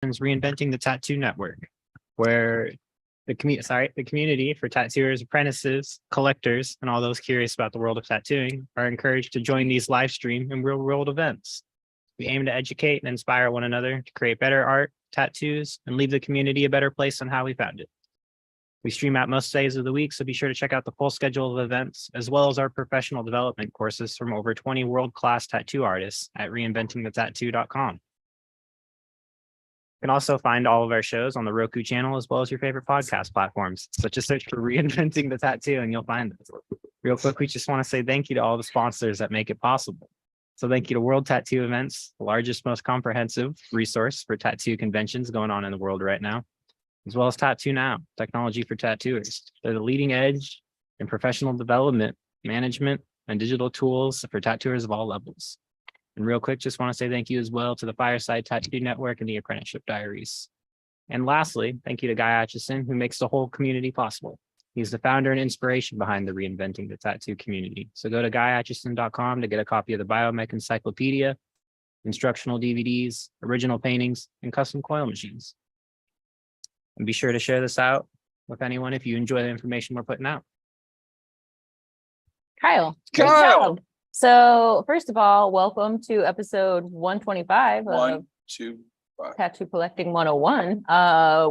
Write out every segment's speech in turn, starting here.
Reinventing the Tattoo Network, where the community for tattooers, apprentices, collectors, and all those curious about the world of tattooing are encouraged to join these live stream and real world events. We aim to educate and inspire one another to create better art, tattoos, and leave the community a better place than how we found it. We stream out most days of the week, so be sure to check out the full schedule of events, as well as our professional development courses from over 20 world-class tattoo artists at reinventingthetattoo.com. You can also find all of our shows on the Roku channel, as well as your favorite podcast platforms. So just search for Reinventing the Tattoo and you'll find us. Real quick, we just want to say thank you to all the sponsors that make it possible. So thank you to World Tattoo Events, the largest, most comprehensive resource for tattoo conventions going on in the world right now, as well as Tattoo Now, technology for tattooers. They're the leading edge in professional development, management, and digital tools for tattooers of all levels. And real quick, just want to say thank you as well to the Fireside Tattoo Network and the Apprenticeship Diaries. And lastly, thank you to Guy Atchison, who makes the whole community possible. He's the founder and inspiration behind the Reinventing the Tattoo community. So go to guyatchison.com to get a copy of the Biomech Encyclopedia, instructional DVDs, original paintings, and custom coil machines. And be sure to share this out with anyone if you enjoy the information we're putting out. Kyle. Great job. So first of all, welcome to episode 125 of Tattoo Collecting 101.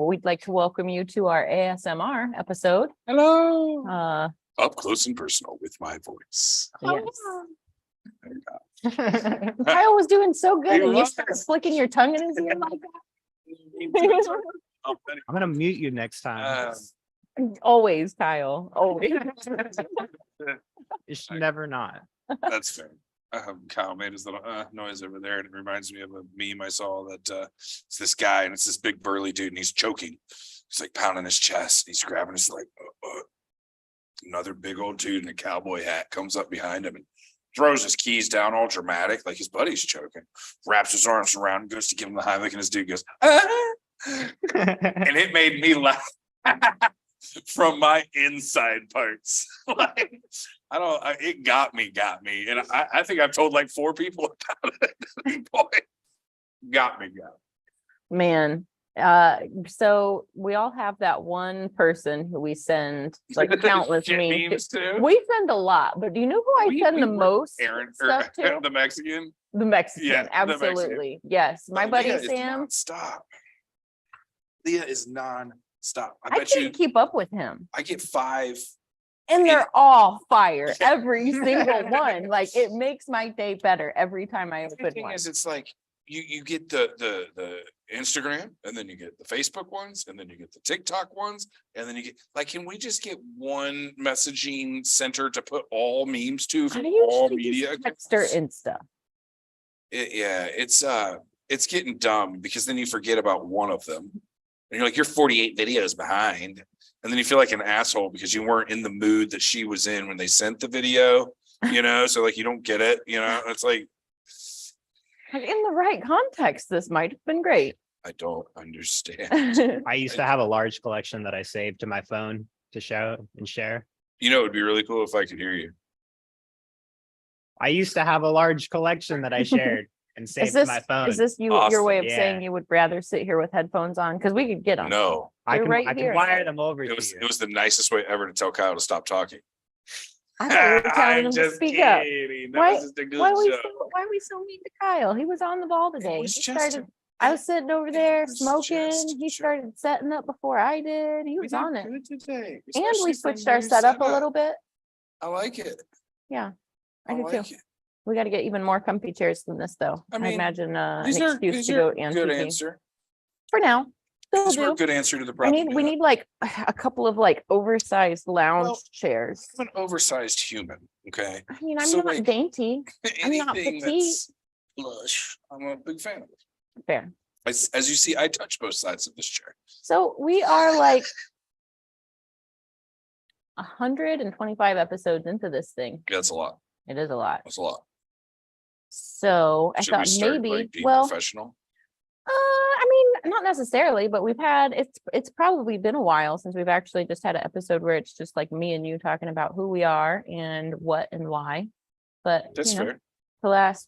We'd like to welcome you to our ASMR episode. Hello. Up close and personal with my voice. Yes. Kyle was doing so good, and you start flicking your tongue in his ear like that. I'm gonna mute you next time. Always, Kyle. Always. It's never not. That's fair. Kyle made his little noise over there, and it reminds me of a meme I saw that it's this guy, and it's this big burly dude, and he's choking. He's like pounding his chest. He's grabbing his like another big old dude in a cowboy hat comes up behind him and throws his keys down, all dramatic, like his buddy's choking. Wraps his arms around, and goes to give him the Heimlich, and his dude goes, ah! And it made me laugh from my inside parts. Like, it got me. And I think I've told like 4 people about it. Boy, got me. Man. So we all have that one person who we send like countless memes to. We send a lot, but do you know who I send the most stuff to? The Mexican? The Mexican, yeah, absolutely. Yes. My buddy Sam. Stop. Leah is non-stop. I can't keep up with him. I get 5. And they're all fire. Every single one. Like, it makes my day better every time I open one. It's like you get the Instagram, and then you get the Facebook ones, and then you get the TikTok ones, and then you get like, can we just get one messaging center to put all memes to for all media? Text or Insta. It's getting dumb because then you forget about one of them. And you're like, you're 48 videos behind. And then you feel like an asshole because you weren't in the mood that she was in when they sent the video, so like you don't get it, it's like in the right context, this might have been great. I don't understand. I used to have a large collection that I saved to my phone to show and share. It would be really cool if I could hear you. I used to have a large collection that I shared and saved to my phone. Is this your way of saying you would rather sit here with headphones on? Because we could get them. No. I can wire them over to you. It was the nicest way ever to tell Kyle to stop talking. I thought you were telling him to speak up. Why are we so mean to Kyle? He was on the ball today. I was sitting over there smoking. He started setting up before I did. He was on it. Today, and we switched our setup a little bit. I like it. Yeah, I do too. We got to get even more comfy chairs than this, though. I imagine an excuse to go and good answer for now. These were a good answer to the problem. We need like a couple of like oversized lounge chairs. I'm an oversized human. Okay. I mean, I'm not dainty. I'm not petite. Plush. I'm a big fan of it. Fair. As you see, I touch both sides of this chair. So we are like 125 episodes into this thing. Yeah, that's a lot. It is a lot. That's a lot. So I thought maybe professional. I mean, not necessarily, but it's probably been a while since we've actually just had an episode where it's just like me and you talking about who we are and what and why. But that's fair. The last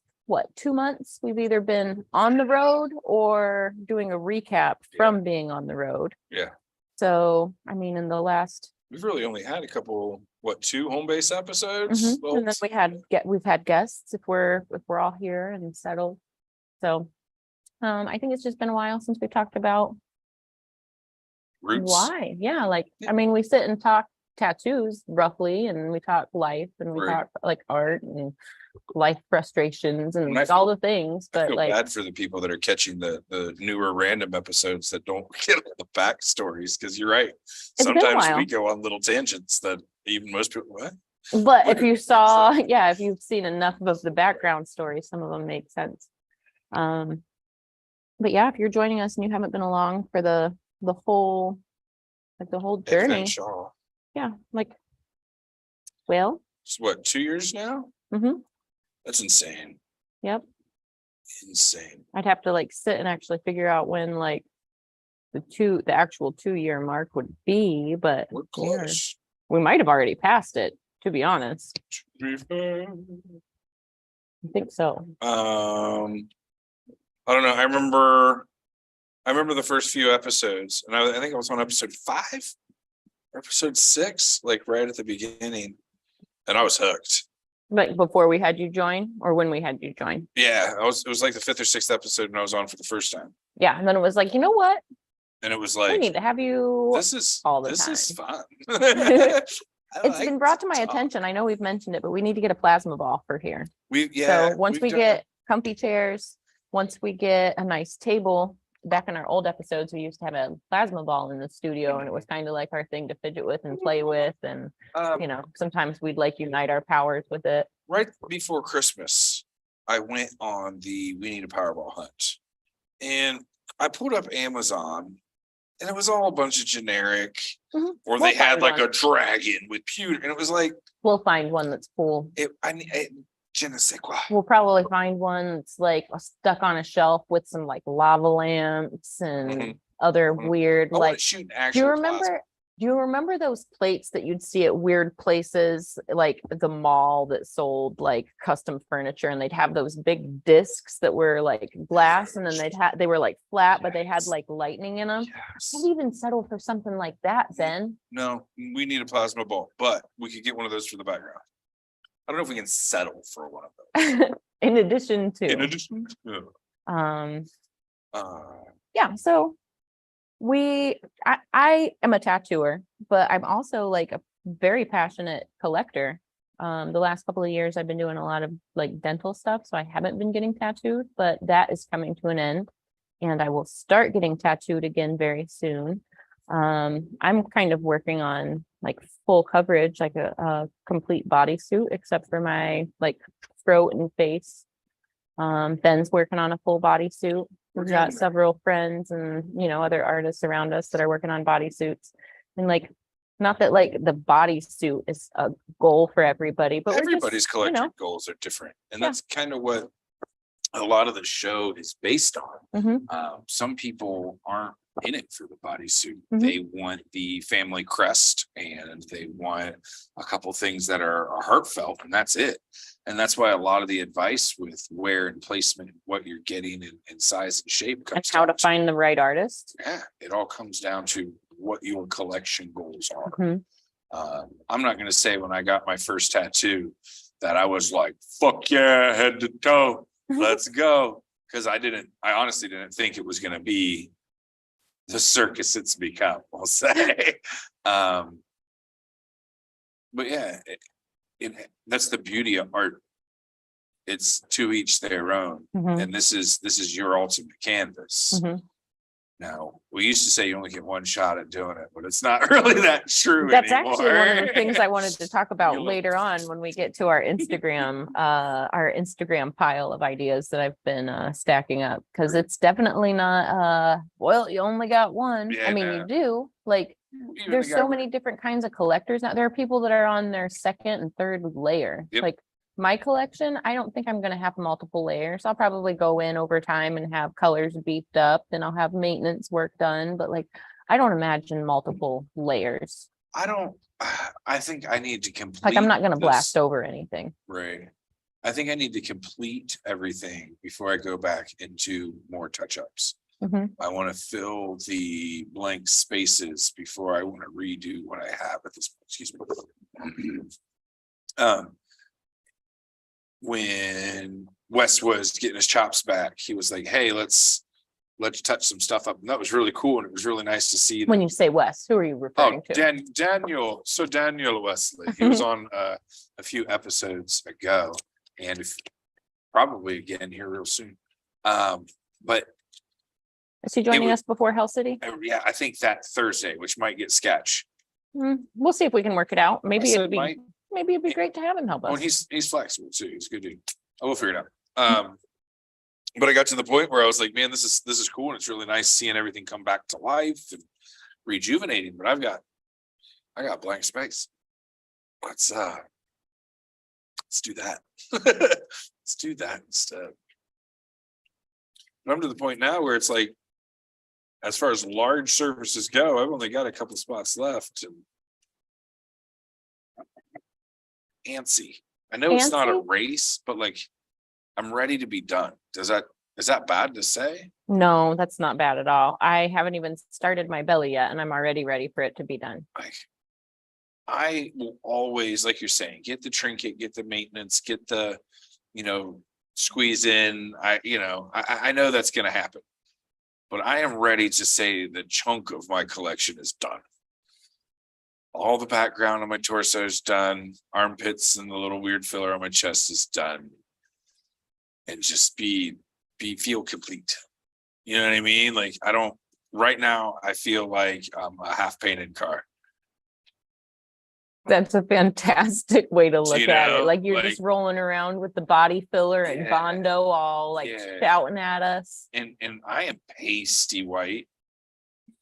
2 months, we've either been on the road or doing a recap from being on the road. Yeah. So, I mean, in the last, We've really only had a couple, 2 home base episodes? Well, and then we've had guests if we're all here and settled. So, I think it's just been a while since we talked about roots. why. Yeah, like, I mean, we sit and talk tattoos roughly, and we talk life, and we Right. talk like art and life frustrations and And I like all the things, I but feel like, bad for the people that are catching the newer random episodes that don't get all the backstories, because you're right. been a Sometimes while. we go on little tangents that even most people, what? but if What? you saw, if you've seen enough of the background stories, some of them make sense. But yeah, if you're joining us and you haven't been along for the whole journey, Adventure. yeah, like, well, It's what, 2 years now? mhm, That's insane. yep. Insane. I'd have to like sit and actually figure out when like the actual 2-year mark would be, but We're close. we might have already passed it, to be honest. I think so. I don't know. I remember the first few episodes, and I think I was on episode 5 or episode 6, like right at the beginning, and I was hooked. Like before we had you join, or when we had you join? Yeah, it was like the 5th or 6th episode, and I was on for the first time, Yeah, and then it was like, you know what? and it was We like, need to have you this is all the this is time. fun. It's been brought to my attention. I know we've mentioned it, but we need to get a plasma ball for here. So once we get comfy chairs, once we get a nice table, back in our old episodes, we used to have a plasma ball in the studio, and it was kind of like our thing to fidget with and play with. And, you know, sometimes we'd like unite our powers with it. Right before Christmas, I went on the We Need a Powerball hunt, and I pulled up Amazon, and it was all a bunch of generic, or they had like a dragon with pewter, and it was like, we'll find one that's cool. Je ne sais quoi. We'll probably find one that's like stuck on a shelf with some like lava lamps and other weird, like, shoot do you remember those plates that you'd see at weird places, like the mall that sold like custom furniture, and they'd have those big discs that were like glass, and then they were like flat, but they had like lightning in them? I'd even settle for something like that, Ben. No, we need a plasma ball, but we could get one of those for the background. I don't know if we can settle for one of those. In addition to. Yeah, so I am a tattooer, but I'm also like a very passionate collector. The last couple of years I've been doing a lot of like dental stuff, so I haven't been getting tattooed, but that is coming to an end, and I will start getting tattooed again very soon. I'm kind of working on like full coverage, like a complete bodysuit, except for my like throat and face. Ben's working on a full bodysuit. We've got several friends and, you know, other artists around us that are working on bodysuits. And like, not that like the bodysuit is a goal for everybody, but everybody's collective goals are different. And that's kind of what a lot of the show is based on. Some people aren't in it for the bodysuit. They want the family crest, and they want a couple things that are heartfelt, and that's it. And that's why a lot of the advice with wear and placement, what you're getting in size and shape, and how to find the right artist. Yeah, it all comes down to what your collection goals are. I'm not going to say when I got my first tattoo that I was like, fuck yeah, head to toe, let's go. Because I honestly didn't think it was going to be the circus it's become, I'll say. But yeah, that's the beauty of art. It's to each their own. And this is your ultimate canvas. Now, we used to say you only get one shot at doing it, but it's not really that true That's anymore. actually one of the things I wanted to talk about later on when we get to our Instagram pile of ideas that I've been stacking up, because it's definitely not well, you only got one. I mean, you do, like, there's so many different kinds of collectors now. There are people that are on their second and third layer. Like my collection, I don't think I'm going to have multiple layers. I'll probably go in over time and have colors beefed up, and I'll have maintenance work done, but like, I don't imagine multiple layers. I think I need to complete. Like, I'm not going to blast over anything. Right. I think I need to complete everything before I go back into more touch-ups. I want to fill the blank spaces before I want to redo what I have at this point. Excuse me. When Wes was getting his chops back, he was like, hey, let's touch some stuff up. And that was really cool. And it was really nice to see. When you say Wes, who are you referring to? Daniel. So Daniel Wesley, he was on a few episodes ago, and probably again here real soon. But is he joining us before Hell City? Yeah, I think that Thursday, which might get sketch. We'll see if we can work it out. Maybe it'd be great to have him help us. Well, he's flexible too. He's a good dude. I will figure it out. But I got to the point where I was like, man, this is cool, and it's really nice seeing everything come back to life and rejuvenating. But I got blank space. Let's do that. Let's do that instead. But I'm to the point now where it's like, as far as large surfaces go, I've only got a couple spots left. And antsy. I know it's not a race, but like, I'm ready to be done. Is that bad to say? No, that's not bad at all. I haven't even started my belly yet, and I'm already ready for it to be done. Like, I will always, like you're saying, get the trinket, get the maintenance, get the, squeeze in. I know that's going to happen, but I am ready to say the chunk of my collection is done. All the background on my torso is done. Armpits and the little weird filler on my chest is done. And just feel complete. You know what I mean? Like, right now I feel like I'm a half painted car. That's a fantastic way to look at it. Like, you're just rolling around with the body filler and Bondo all shouting at us. And I am pasty white.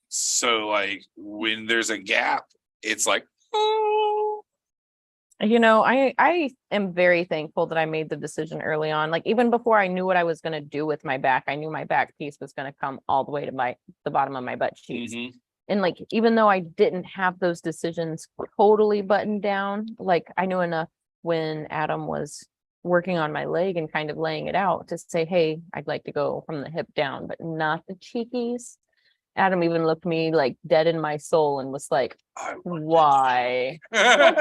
So like, when there's a gap, it's like, oh. I am very thankful that I made the decision early on. Like, even before I knew what I was going to do with my back, I knew my back piece was going to come all the way to the bottom of my butt cheeks. And like, even though I didn't have those decisions totally buttoned down, like, I knew enough when Adam was working on my leg and kind of laying it out to say, hey, I'd like to go from the hip down, but not the cheekies. Adam even looked me like dead in my soul and was like, why? Well,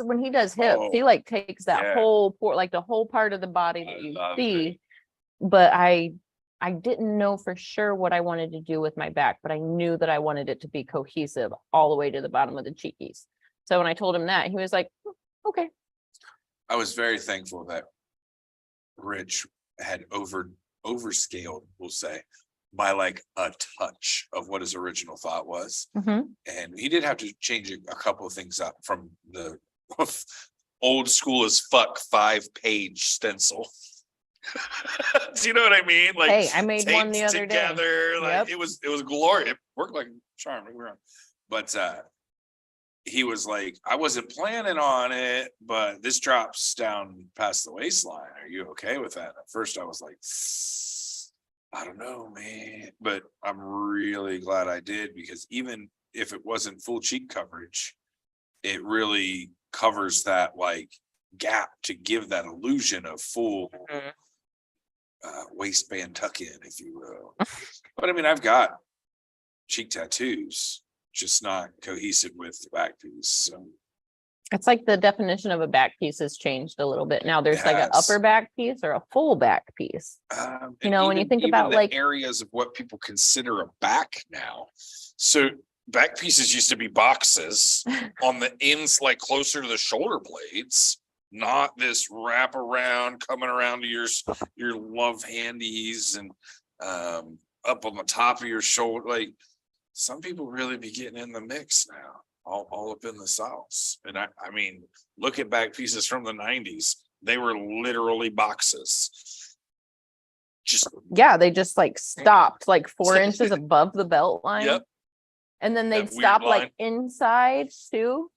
when he does hips, he like takes that whole the whole part of the body that you see. But I didn't know for sure what I wanted to do with my back, but I knew that I wanted it to be cohesive all the way to the bottom of the cheekies. So when I told him that, he was like, okay. I was very thankful that Rich had overscaled, we'll say, by like a touch of what his original thought was. And he did have to change a couple of things up from the old school as fuck 5-page stencil. Do you know what I mean? Like, hey, I made one the other day. Like, it was glorious. It worked like a charm. But he was like, I wasn't planning on it, but this drops down past the waistline. Are you okay with that? At first I was like, I don't know, man, but I'm really glad I did, because even if it wasn't full cheek coverage, it really covers that like gap to give that illusion of full waistband tuck in, if you will. But I mean, I've got cheek tattoos, just not cohesive with the back piece. So it's like the definition of a back piece has changed a little bit. Now there's like an upper back piece or a full back piece. When you think about like areas of what people consider a back now. So back pieces used to be boxes on the ends, like closer to the shoulder blades, not this wrap around coming around to your love handies and up on the top of your shoulder. Like, some people really be getting in the mix now. All up in the sauce. And I mean, look at back pieces from the 90s. They were literally boxes. They just like stopped like 4 inches above the belt line. Yep. And then they'd stop like inside too.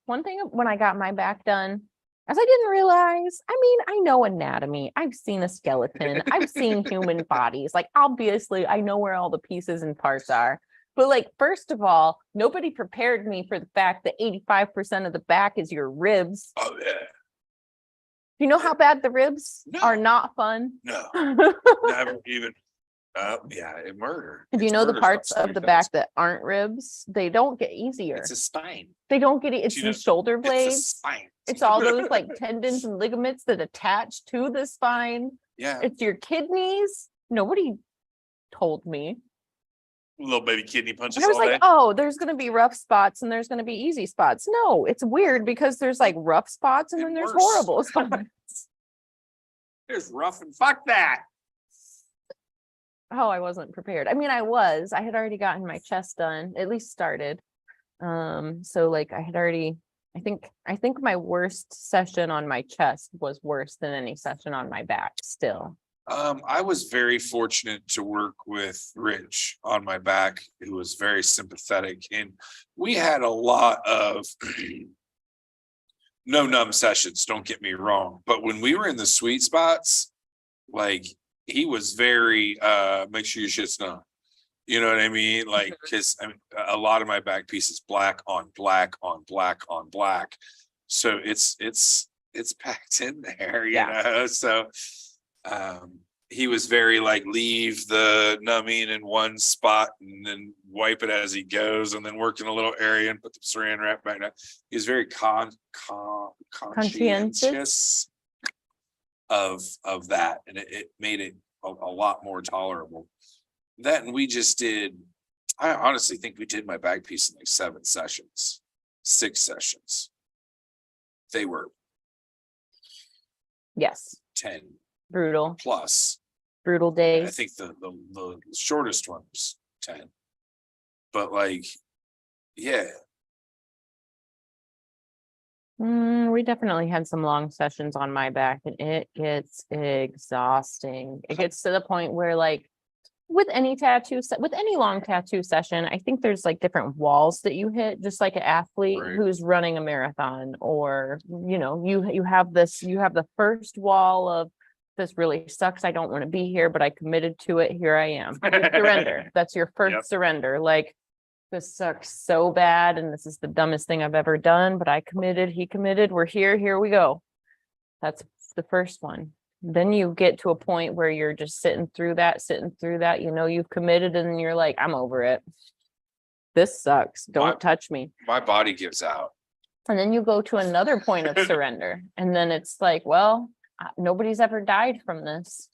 One thing when I got my back done, as I didn't realize, I know anatomy. I've seen a skeleton. I've seen human bodies. Like, obviously I know where all the pieces and parts are. But like, first of all, nobody prepared me for the fact that 85% of the back is your ribs. Oh yeah. You know how bad the ribs No. are not fun? No, never even. Yeah, murder. Do you It's know the murder's parts not of the sweet, back that aren't ribs? They don't get easier. It's a spine. They don't get it's you the know, shoulder It's a blades. spine. It's all those like tendons and ligaments that attach to the spine. Yeah, It's your kidneys. Nobody told me. little baby kidney punches And I was all like, day. oh, there's going to be rough spots and there's going to be easy spots. No, it's weird because there's like rough spots and then And there's worse. horrible spots. There's rough and fuck that. Oh, I wasn't prepared. I mean, I had already gotten my chest done, at least started. So like I had already, I think my worst session on my chest was worse than any session on my back still. I was very fortunate to work with Rich on my back, who was very sympathetic, and we had a lot of no numb sessions, don't get me wrong, but when we were in the sweet spots, like he was very make sure your shit's numb. You know what I mean? Like, because I mean, a lot of my back piece is black on black on black on black, so it's packed in there, you know. So he was very like, leave the numbing in one spot and then wipe it as he goes, and then work in a little area and put the saran wrap back down. He was very conscientious of that, and it made it a lot more tolerable. That, and we just did, I honestly think we did my back piece in like 6 sessions. They were Yes. 10 Brutal plus. days. I think the shortest one was 10. But like, yeah. We definitely had some long sessions on my back and it gets exhausting. It gets to the point where like with any long tattoo session, I think there's like different walls that you hit, just like an athlete who's running a marathon, or, you know, you have the first wall of this really sucks. I don't want to be here, but I committed to it. Here I am. Surrender. That's your first surrender. Like, this sucks so bad. And this is the dumbest thing I've ever done, but I committed, he committed, we're here we go. That's the first one. Then you get to a point where you're just sitting through that, you know, you've committed, and then you're like, I'm over it. This sucks. Don't touch me. My body gives out. And then you go to another point of surrender. And then it's like, well, nobody's ever died from this.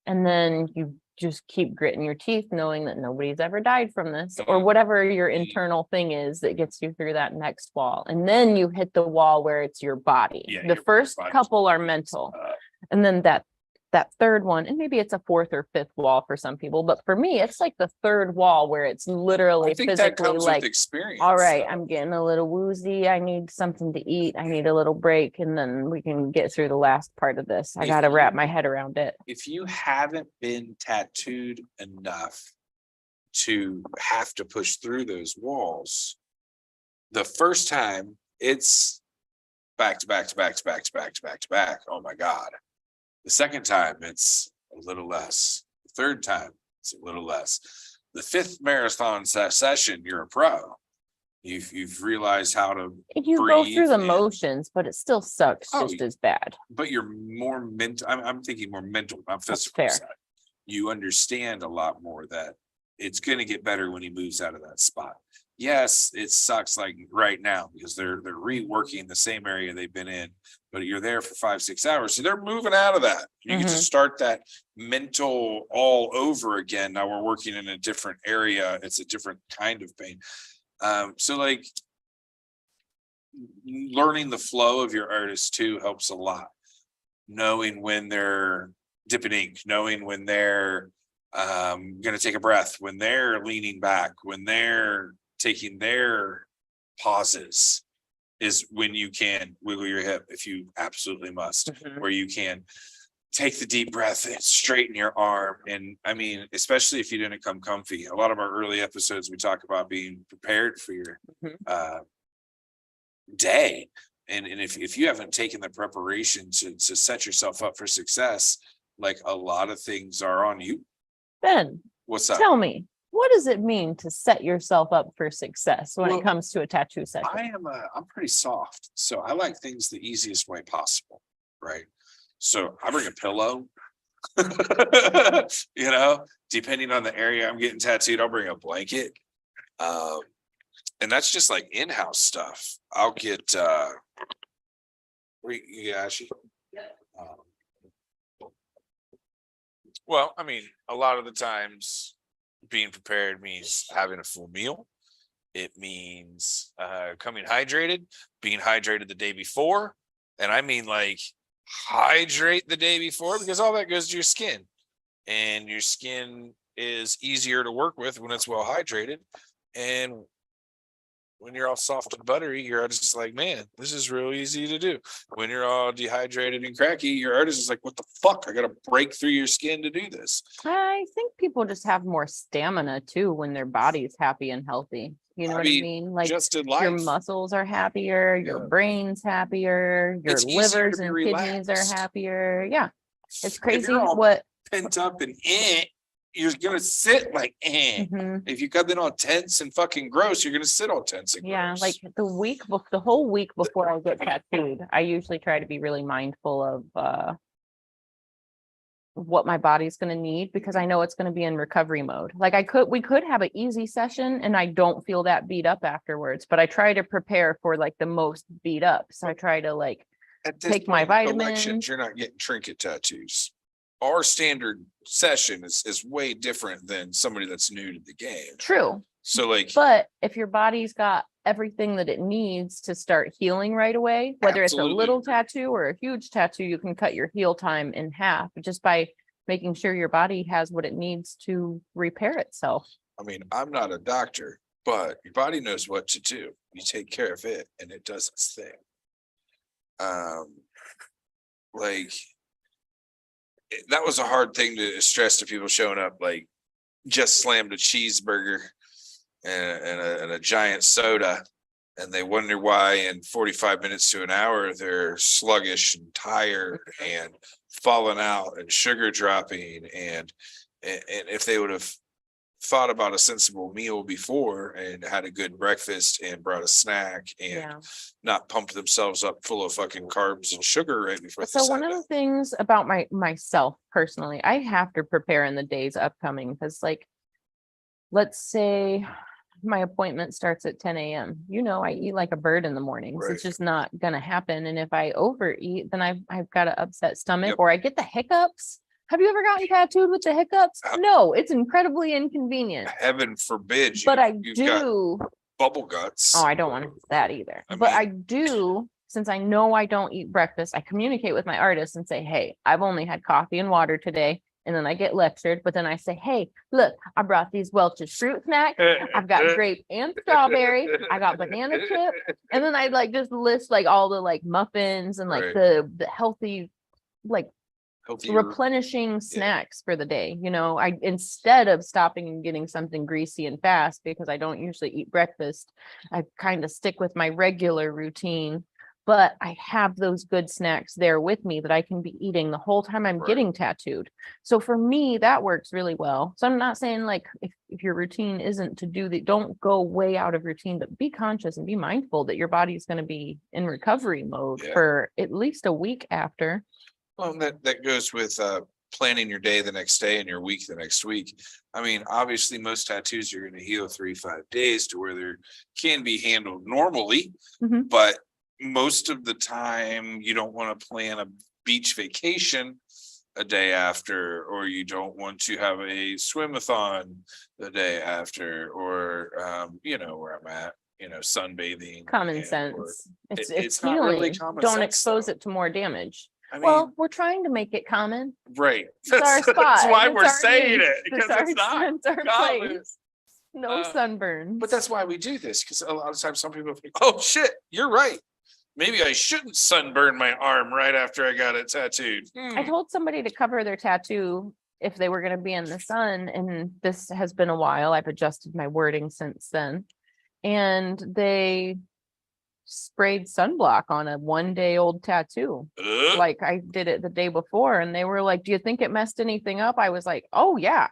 And then you just keep gritting your teeth, knowing that nobody's ever died from this, or whatever your internal thing is that gets you through that next wall. And then you hit the wall where it's your body. The first couple are mental. And then that third one, and maybe it's a fourth or fifth wall for some people, but for me, it's like the third wall where it's literally physically like, experience. All right, I'm getting a little woozy. I need something to eat. I need a little break. And then we can get through the last part of this. I got to wrap my head around it. If you haven't been tattooed enough to have to push through those walls, the first time it's back to back to back to back to back to back to back. Oh my God. The second time, it's a little less. The third time, it's a little less. The fifth marathon session, you're a pro. You've realized how to go through the motions, but it still sucks just as bad. But you're more mental. I'm thinking more mental, not physical side. You understand a lot more that it's going to get better when he moves out of that spot. Yes, it sucks like right now because they're reworking the same area they've been in, but you're there for 5-6 hours. So they're moving out of that. You get to start that mental all over again. Now we're working in a different area. It's a different kind of pain. So like learning the flow of your artist too helps a lot. Knowing when they're dipping ink, knowing when they're going to take a breath, when they're leaning back, when they're taking their pauses is when you can wiggle your hip if you absolutely must, or you can take the deep breath and straighten your arm. And I mean, especially if you didn't come comfy, a lot of our early episodes, we talk about being prepared for your day. And if you haven't taken the preparation to set yourself up for success, like a lot of things are on you. Ben, what's up? Tell me. What does it mean to set yourself up for success when it comes to a tattoo session? I'm pretty soft, so I like things the easiest way possible. right? So I bring a pillow. You know, depending on the area I'm getting tattooed, I'll bring a blanket. And that's just like in-house stuff. I'll get Ashy. Well, I mean, a lot of the times being prepared means having a full meal. It means coming hydrated, being hydrated the day before. And I mean like hydrate the day before, because all that goes to your skin. And your skin is easier to work with when it's well hydrated. And when you're all soft and buttery, your artist is like, man, this is real easy to do. When you're all dehydrated and cracky, your artist is like, what the fuck? I got to break through your skin to do this. I think people just have more stamina too when their body's happy and healthy. You know what I mean? Like just in life, your muscles are happier, your brain's happier, your livers and kidneys are happier. Yeah. It's crazy what pent up and you're gonna sit like If you come in all tense and fucking gross, you're gonna sit all tense and gross. Like the whole week before I get tattooed, I usually try to be really mindful of what my body's going to need, because I know it's going to be in recovery mode. Like we could have an easy session and I don't feel that beat up afterwards, but I try to prepare for like the most beat up. So I try to like take my vitamins. You're not getting trinket tattoos. Our standard session is way different than somebody that's new to the game. True. So like, but if your body's got everything that it needs to start healing right away, whether it's a little tattoo or a huge tattoo, you can cut your heal time in half just by making sure your body has what it needs to repair itself. I mean, I'm not a doctor, but your body knows what to do. You take care of it and it does its thing. That was a hard thing to stress to people showing up, like just slammed a cheeseburger and a giant soda, and they wonder why in 45 minutes to an hour they're sluggish and tired and falling out and sugar dropping, and if they would have thought about a sensible meal before and had a good breakfast and brought a snack and not pumped themselves up full of fucking carbs and sugar right before. So one of the things about myself personally, I have to prepare in the days upcoming, because like, let's say my appointment starts at 10 a.m. You know, I eat like a bird in the mornings. Right. It's just not going to happen. And if I overeat, then I've got an upset stomach, or I get the hiccups. Have you ever gotten tattooed with the hiccups? No, it's incredibly inconvenient. Heaven forbid. But I do. Bubble guts. Oh, I don't want that either. But I do, since I know I don't eat breakfast, I communicate with my artist and say, hey, I've only had coffee and water today. And then I get lectured, but then I say, hey, look, I brought these Welch's fruit snacks. I've got grape and strawberry. I got banana chip. And then I like just list like all the like muffins and like the healthy, like replenishing snacks for the day. You know, I, instead of stopping and getting something greasy and fast, because I don't usually eat breakfast, I kind of stick with my regular routine. But I have those good snacks there with me that I can be eating the whole time I'm getting tattooed. So for me, that works really well. So I'm not saying like if your routine isn't to do that, don't go way out of routine, but be conscious and be mindful that your body is going to be in recovery mode for at least a week after. Well, that goes with planning your day the next day and your week the next week. I mean, obviously most tattoos are going to heal 3-5 days to where they can be handled normally, but most of the time you don't want to plan a beach vacation a day after, or you don't want to have a swim-a-thon the day after, or you know where I'm at, you know, sunbathing. Common sense. It's not healing. really common Don't sense, expose it to more damage. I mean, well, we're trying to make it common. Right. It's our spot. That's why It's we're our saying niche. it, because it's not It's our common. place. No sunburn. But that's why we do this, because a lot of times some people think, oh shit, you're right. Maybe I shouldn't sunburn my arm right after I got it tattooed. I told somebody to cover their tattoo if they were going to be in the sun, and this has been a while. I've adjusted my wording since then. And they sprayed sunblock on a 1-day-old tattoo. Like I did it the day before, and they were like, do you think it messed anything up? I was like, oh yeah.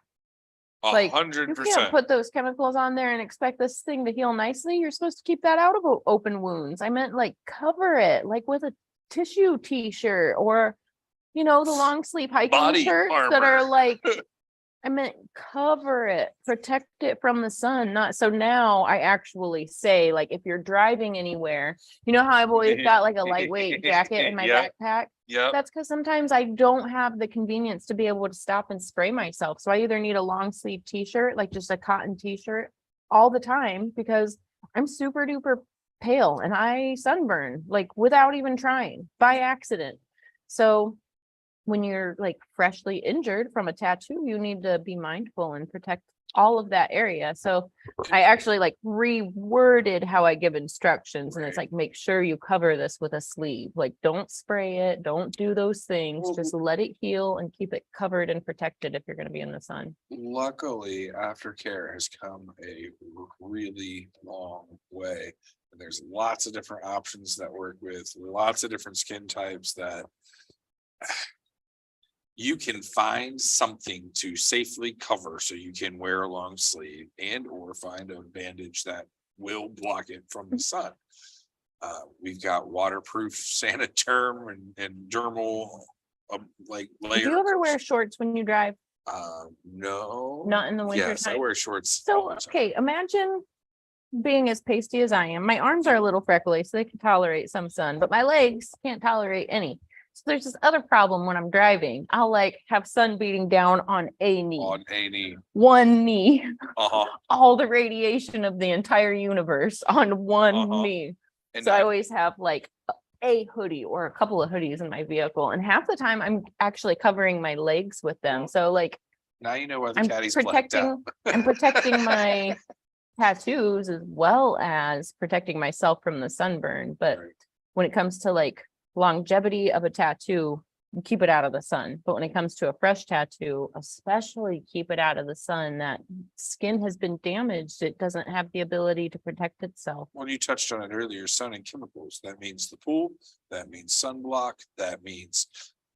Like 100%. You can't put those chemicals on there and expect this thing to heal nicely. You're supposed to keep that out of open wounds. I meant like cover it, like with a tissue t-shirt or, the long sleeve hiking Body shirts that armor. are like, I meant cover it, protect it from the sun. Not so now I actually say, like, if you're driving anywhere, how I've always got like a lightweight jacket in my backpack. Yeah. That's because sometimes I don't have the convenience to be able to stop and spray myself. So I either need a long sleeve t-shirt, like just a cotton t-shirt all the time, because I'm super duper pale and I sunburn like without even trying by accident. So when you're like freshly injured from a tattoo, you need to be mindful and protect all of that area. So I actually like reworded how I give instructions, and it's like, make sure you cover this with a sleeve. Like, don't spray it, don't do those things, just let it heal and keep it covered and protected if you're going to be in the sun. Luckily, Aftercare has come a really long way. And there's lots of different options that work with lots of different skin types that you can find something to safely cover so you can wear a long sleeve and or find a bandage that will block it from the sun. We've got waterproof Saniterm and dermal like layers. Do you ever wear shorts when you drive? No. Not in the winter Yes, time? I wear shorts. So, okay, imagine being as pasty as I am. My arms are a little freckly, so they can tolerate some sun, but my legs can't tolerate any. So there's this other problem when I'm driving. I'll like have sun beating down on a knee. On a knee. One knee. Uh-huh. All the radiation of the entire universe on one knee. And so I always have like a hoodie or a couple of hoodies in my vehicle. And half the time I'm actually covering my legs with them. So like now you know why the I'm caddy's protecting I'm protecting my tattoos as well as protecting myself from the sunburn. But when it comes to like longevity of a tattoo, keep it out of the sun. But when it comes to a fresh tattoo, especially keep it out of the sun. That skin has been damaged. It doesn't have the ability to protect itself. Well, you touched on it earlier, sun and chemicals. That means the pool, that means sunblock, that means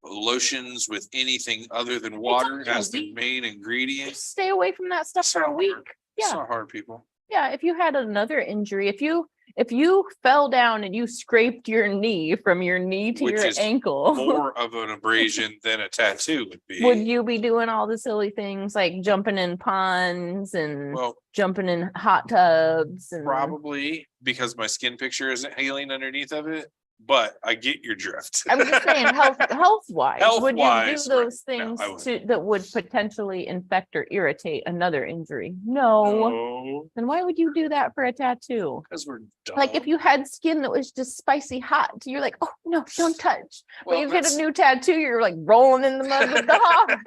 lotions with anything other than water as the main ingredient. Just stay away from that stuff for a week. It's not hard, people. Yeah, if you had another injury, if you fell down and you scraped your knee from your knee to your ankle, more of an abrasion than a tattoo would be. Would you be doing all the silly things like jumping in ponds and jumping in hot tubs? And probably, because my skin picture isn't healing underneath of it. But I get your drift. I'm just saying, health-wise, would you do those things that would potentially infect or irritate another injury? No. Then why would you do that for a tattoo? Because we're dumb. Like if you had skin that was just spicy hot, you're like, oh no, don't touch. Well, when you get a new tattoo, you're like rolling in the mud with the hog.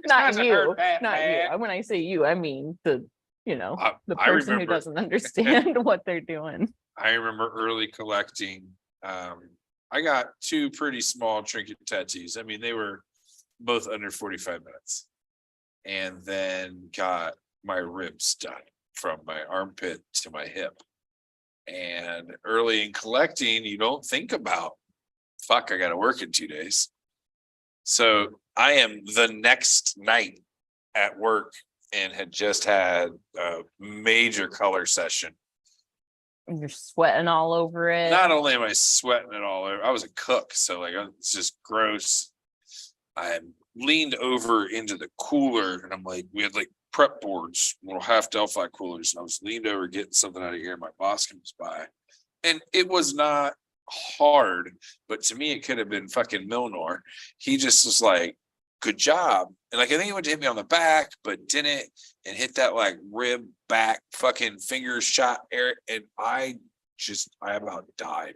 Not you. When I say you, I mean the person who doesn't understand what they're doing. I remember early collecting. I got two pretty small trinket tattoos. I mean, they were both under 45 minutes. And then got my ribs done from my armpit to my hip. And early in collecting, you don't think about, fuck, I got to work in 2 days. So I am the next night at work and had just had a major color session. And you're sweating all over it. Not only am I sweating it all over, I was a cook, so like it's just gross. I leaned over into the cooler and I'm like, we had like prep boards, little half Delphi coolers, and I was leaned over getting something out of here. My boss comes by, and it was not hard, but to me it could have been fucking Milnor. He just was like, good job. And like I think he went to hit me on the back, but didn't, and hit that like rib back fucking finger shot air, and I about died.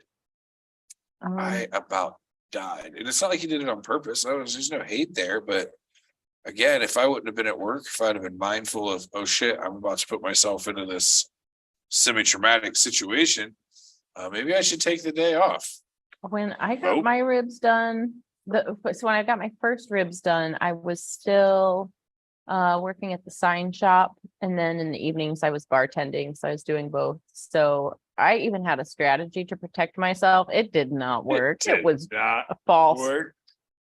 I about died. And it's not like he did it on purpose. There's no hate there, but again, if I wouldn't have been at work, if I'd have been mindful of, oh shit, I'm about to put myself into this semi-traumatic situation, maybe I should take the day off. When I got my ribs done, so when I got my first ribs done, I was still working at the sign shop, and then in the evenings I was bartending, so I was doing both. So I even had a strategy to protect myself. It did not work. It was false.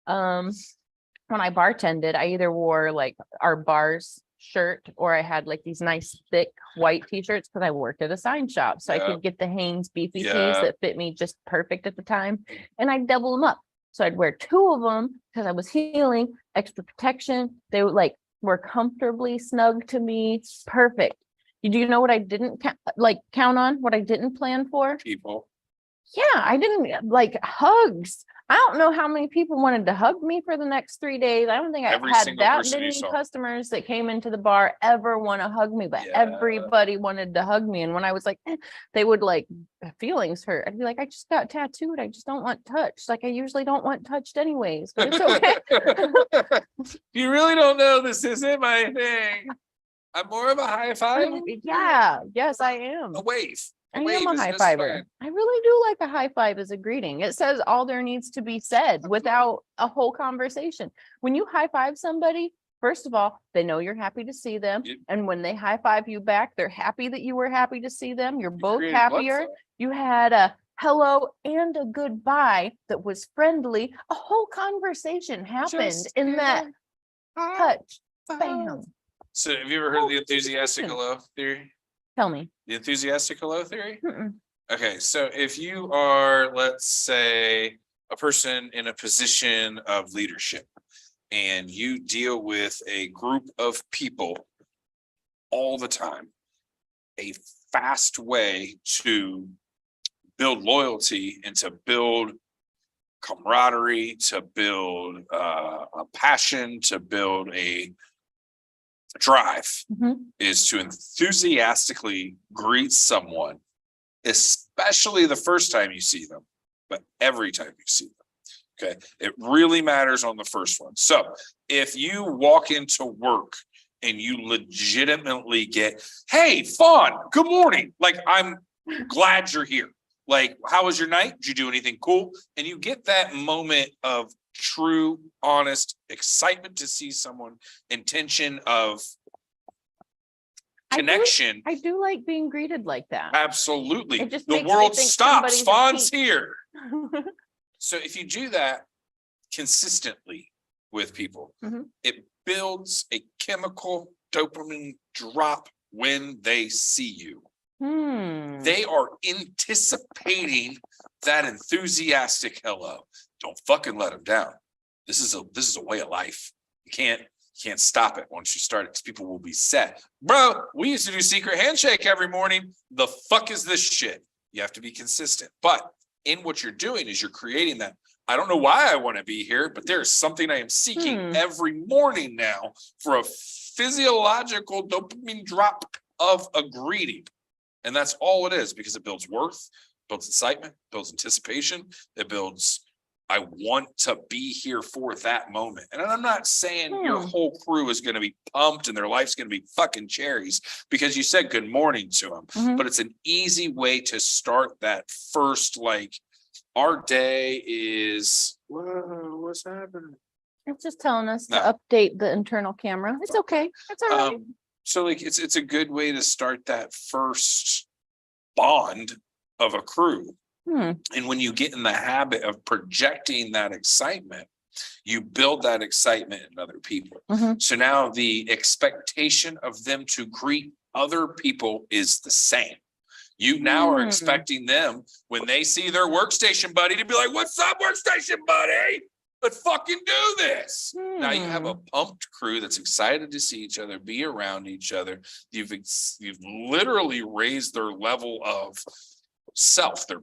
When I bartended, I either wore like our bars shirt, or I had like these nice thick white t-shirts because I worked at a sign shop. So I could get the Hanes beefy tees that fit me just perfect at the time. And I'd double them up. So I'd wear 2 of them because I was healing, extra protection. They were comfortably snug to me. Perfect. Do you know what I didn't count on? What I didn't plan for? People. Yeah, I didn't like hugs. I don't know how many people wanted to hug me for the next 3 days. I don't think I Every had single that person you many saw. customers that came into the bar ever want to hug me, but everybody wanted to hug me. And when I was like, they would like feelings hurt. I'd be like, I just got tattooed. I just don't want touched. Like I usually don't want touched anyways, but it's okay. You really don't know this isn't my thing. I'm more of a high five. Yeah, yes, I am. A wave. I am a high fiver. I really do like a high five as a greeting. It says all there needs to be said without a whole conversation. When you high five somebody, first of all, they know you're happy to see them. Yep. And when they high five you back, they're happy that you were happy to see them. You're both happier. You had a hello and a goodbye that was friendly. A whole conversation happened in that touch. Bam. So have you ever heard of the enthusiastic hello theory? Tell me. The enthusiastic hello theory? Mm-mm. Okay, so if you are, let's say, a person in a position of leadership and you deal with a group of people all the time, a fast way to build loyalty and to build camaraderie, to build a passion, to build a drive is to enthusiastically greet someone, especially the first time you see them, but every time you see them. Okay. It really matters on the first one. So if you walk into work and you legitimately get, hey, Fawn, good morning. Like, I'm glad you're here. Like, how was your night? Did you do anything cool? And you get that moment of true, honest excitement to see someone, intention of connection. I do like being greeted like that. Absolutely. It just the makes me world think stops. somebody's a Fawn's peep. here. So if you do that consistently with people, it builds a chemical dopamine drop when they see you. They are anticipating that enthusiastic hello. Don't fucking let them down. This is a way of life. You can't stop it once you start it because people will be set. Bro, we used to do secret handshake every morning. The fuck is this shit? You have to be consistent. But in what you're doing is you're creating that. I don't know why I want to be here, but there's something I am seeking every morning now for a physiological dopamine drop of a greeting. And that's all it is, because it builds worth, builds excitement, builds anticipation. It builds, I want to be here for that moment. And I'm not saying your whole crew is going to be pumped and their life's going to be fucking cherries because you said good morning to them. But it's an easy way to start that first, like, our day is, what's happening? It's just telling us to update the internal camera. It's okay. It's all right. So like it's a good way to start that first bond of a crew. And when you get in the habit of projecting that excitement, you build that excitement in other people. So now the expectation of them to greet other people is the same. You now are expecting them, when they see their workstation buddy, to be like, what's up, workstation buddy? Let's fucking do this. Now you have a pumped crew that's excited to see each other, be around each other. You've literally raised their level of self. Their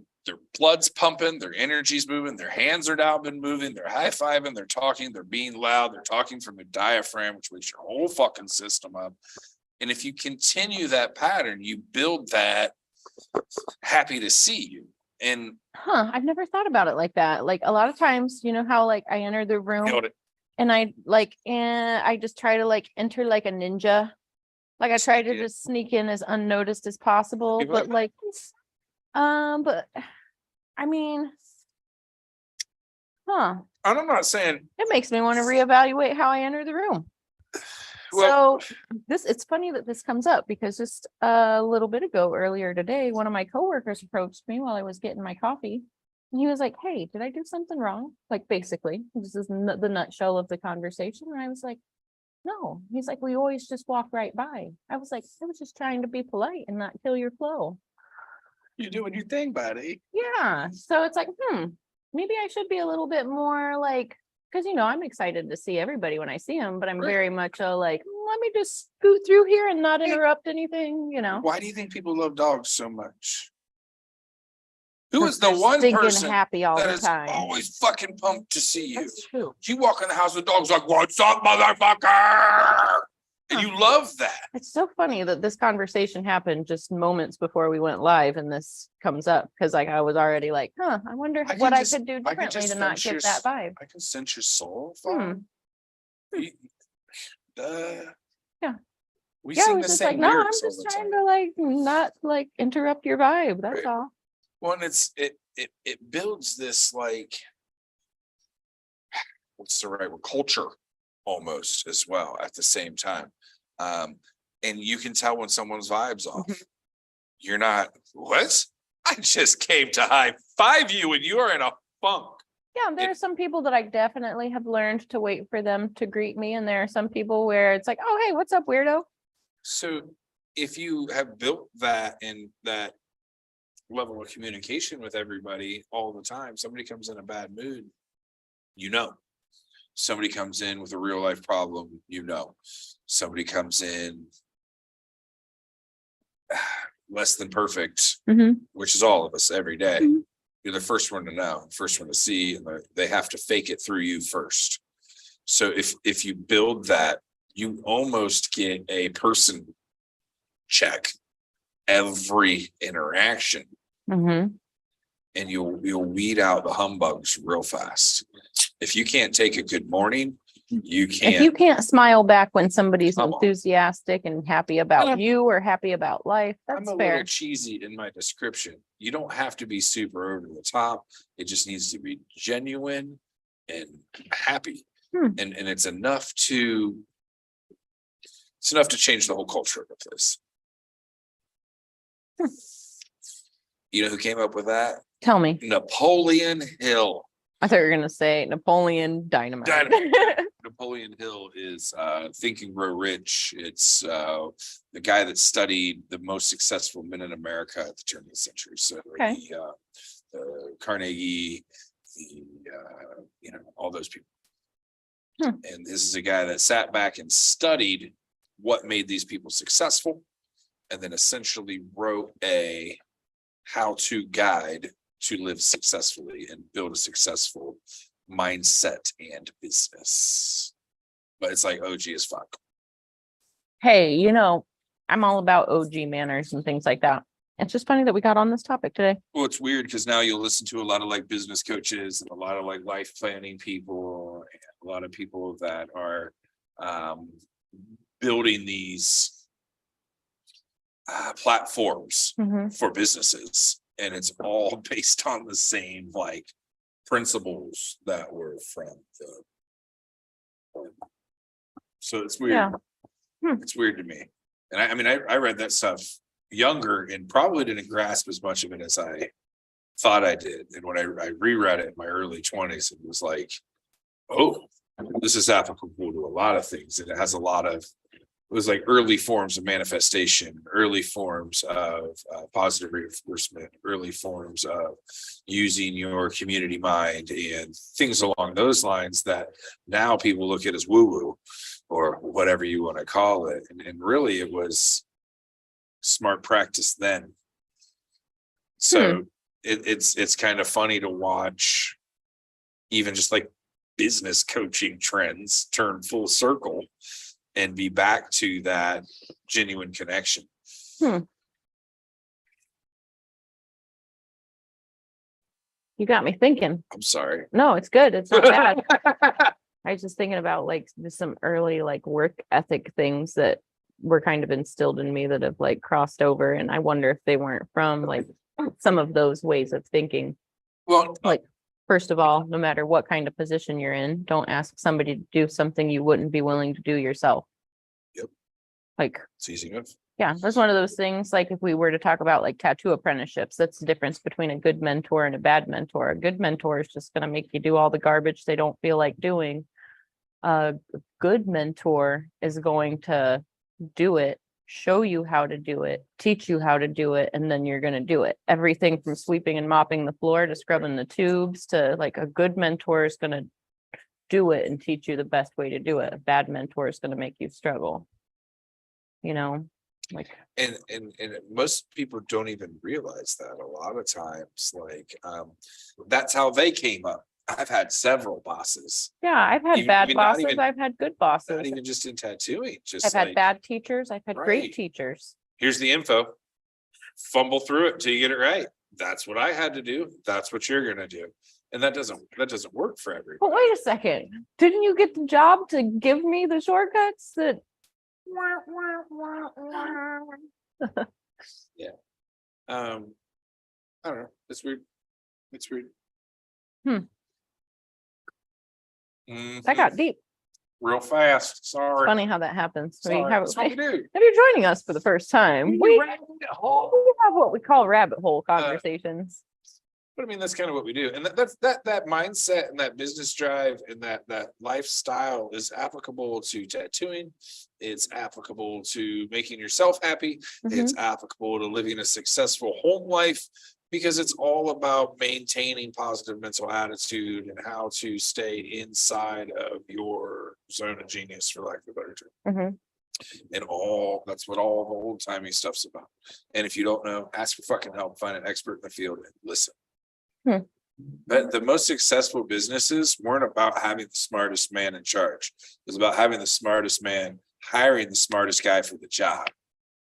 blood's pumping, their energy's moving, their hands are now been moving, they're high-fiving, they're talking, they're being loud, they're talking from their diaphragm, which wakes your whole fucking system up. And if you continue that pattern, you build that happy to see you. And I've never thought about it like that. Like a lot of times, you know how like I enter the room and I just try to like enter like a ninja. Like I try to just sneak in as unnoticed as possible. But like, but I mean, and I'm not saying it makes me want to reevaluate how I enter the room. So it's funny that this comes up because just a little bit ago, earlier today, one of my coworkers approached me while I was getting my coffee. And he was like, hey, did I do something wrong? Like, basically, this is the nutshell of the conversation. And I was like, No, he's like, we always just walk right by. I was like, I was just trying to be polite and not kill your flow. You're doing your thing, buddy. Yeah. So it's like, maybe I should be a little bit more like, because I'm excited to see everybody when I see them, but I'm Right. very much a like, let me just scoot through here and not interrupt anything, Why do you think people love dogs so much? Who Because is the they're one stinking person happy all that the is time. always fucking pumped to see you? That's true. You walk in the house, the dog's like, "What's up, motherfucker?" And you love that. It's so funny that this conversation happened just moments before we went live and this comes up because like I was already like, I wonder I can what just- I could do I can differently just to not sense get your that vibe. I can sense your soul. Hmm. Yeah. We Yeah, I sing was the just same like, no, I'm lyrics all just the trying time. to like not like interrupt your vibe. That's Right. all. Well, and it builds this like, what's the right word? Culture almost as well at the same time. And you can tell when someone's vibes off. Mhm. You're not, what? I just came to high five you and you're in a funk. Yeah, there are some people that I definitely have learned to wait for them to greet me. And there are some people where it's like, oh, hey, what's up, weirdo? So if you have built that and that level of communication with everybody all the time, somebody comes in a bad mood, somebody comes in with a real life problem, somebody comes in less than perfect, Mhm. which is all of us every day. Mhm. You're the first one to know, first one to see, and they have to fake it through you first. So if you build that, you almost get a person check every interaction, Mhm. and you'll weed out the humbugs real fast. If you can't take a good morning, you If you can't. can't smile back when somebody's Come on. enthusiastic and happy about I'm- you or happy about life, I'm that's a fair. little cheesy in my description. You don't have to be super over the top. It just needs to be genuine and happy. And it's enough to change the whole culture of the place. You know who came up with that? Tell me. Napoleon Hill. I thought you were gonna say Napoleon Dynamite. Napoleon Hill is Think and Grow Rich. It's the guy that studied the most successful men in America at the turn of the century. So Okay. the Carnegie, all those people. And this is a guy that sat back and studied what made these people successful, and then essentially wrote a how-to guide to live successfully and build a successful mindset and business. But it's like OG as fuck. Hey, I'm all about OG manners and things like that. It's just funny that we got on this topic today. Well, it's weird because now you'll listen to a lot of like business coaches and a lot of like life planning people and a lot of people that are building these platforms Mhm. for businesses, and it's all based on the same like principles that were from the. So it's weird. Yeah. It's weird to me. And I read that stuff younger and probably didn't grasp as much of it as I thought I did. And when I reread it in my early 20s, it was like, oh, this is applicable to a lot of things. And it has a lot of, it was like early forms of manifestation, early forms of positive reinforcement, early forms of using your community mind and things along those lines that now people look at as woo-woo or whatever you want to call it. And really it was smart practice then. So it's kind of funny to watch even just like business coaching trends turn full circle and be back to that genuine connection. You got me thinking. I'm sorry. No, it's good. It's not bad. I was just thinking about like just some early like work ethic things that were kind of instilled in me that have like crossed over. And I wonder if they weren't from like some of those ways of thinking. Well, Like, first of all, no matter what kind of position you're in, don't ask somebody to do something you wouldn't be willing to do yourself. Yep. Like, it's easy enough. yeah, that's one of those things. Like if we were to talk about like tattoo apprenticeships, that's the difference between a good mentor and a bad mentor. A good mentor is just going to make you do all the garbage they don't feel like doing. A good mentor is going to do it, show you how to do it, teach you how to do it, and then you're going to do it. Everything from sweeping and mopping the floor to scrubbing the tubes to like a good mentor is going to do it and teach you the best way to do it. A bad mentor is going to make you struggle. You know, like and most people don't even realize that a lot of times, like that's how they came up. I've had several bosses. Yeah, I've had bad bosses. I've had good bosses. Not even just in tattooing. Just I've had bad teachers. I've had great teachers. Here's the info. Fumble through it till you get it right. That's what I had to do. That's what you're gonna do. And that doesn't work for everybody. But wait a second. Didn't you get the job to give me the shortcuts that yeah. I don't know. It's weird. It's weird. That got deep. Real fast. Sorry. It's funny how that happens. Sorry. That's what we do. If you're joining us for the first time, we have what we call rabbit hole conversations. But I mean, that's kind of what we do. And that mindset and that business drive and that lifestyle is applicable to tattooing. It's applicable to making yourself happy. It's applicable to living a successful home life, because it's all about maintaining positive mental attitude and how to stay inside of your zone of genius, for lack of a better term. And that's what all the old timey stuff's about. And if you don't know, ask for fucking help, find an expert in the field and listen. But the most successful businesses weren't about having the smartest man in charge. It was about having the smartest man hiring the smartest guy for the job.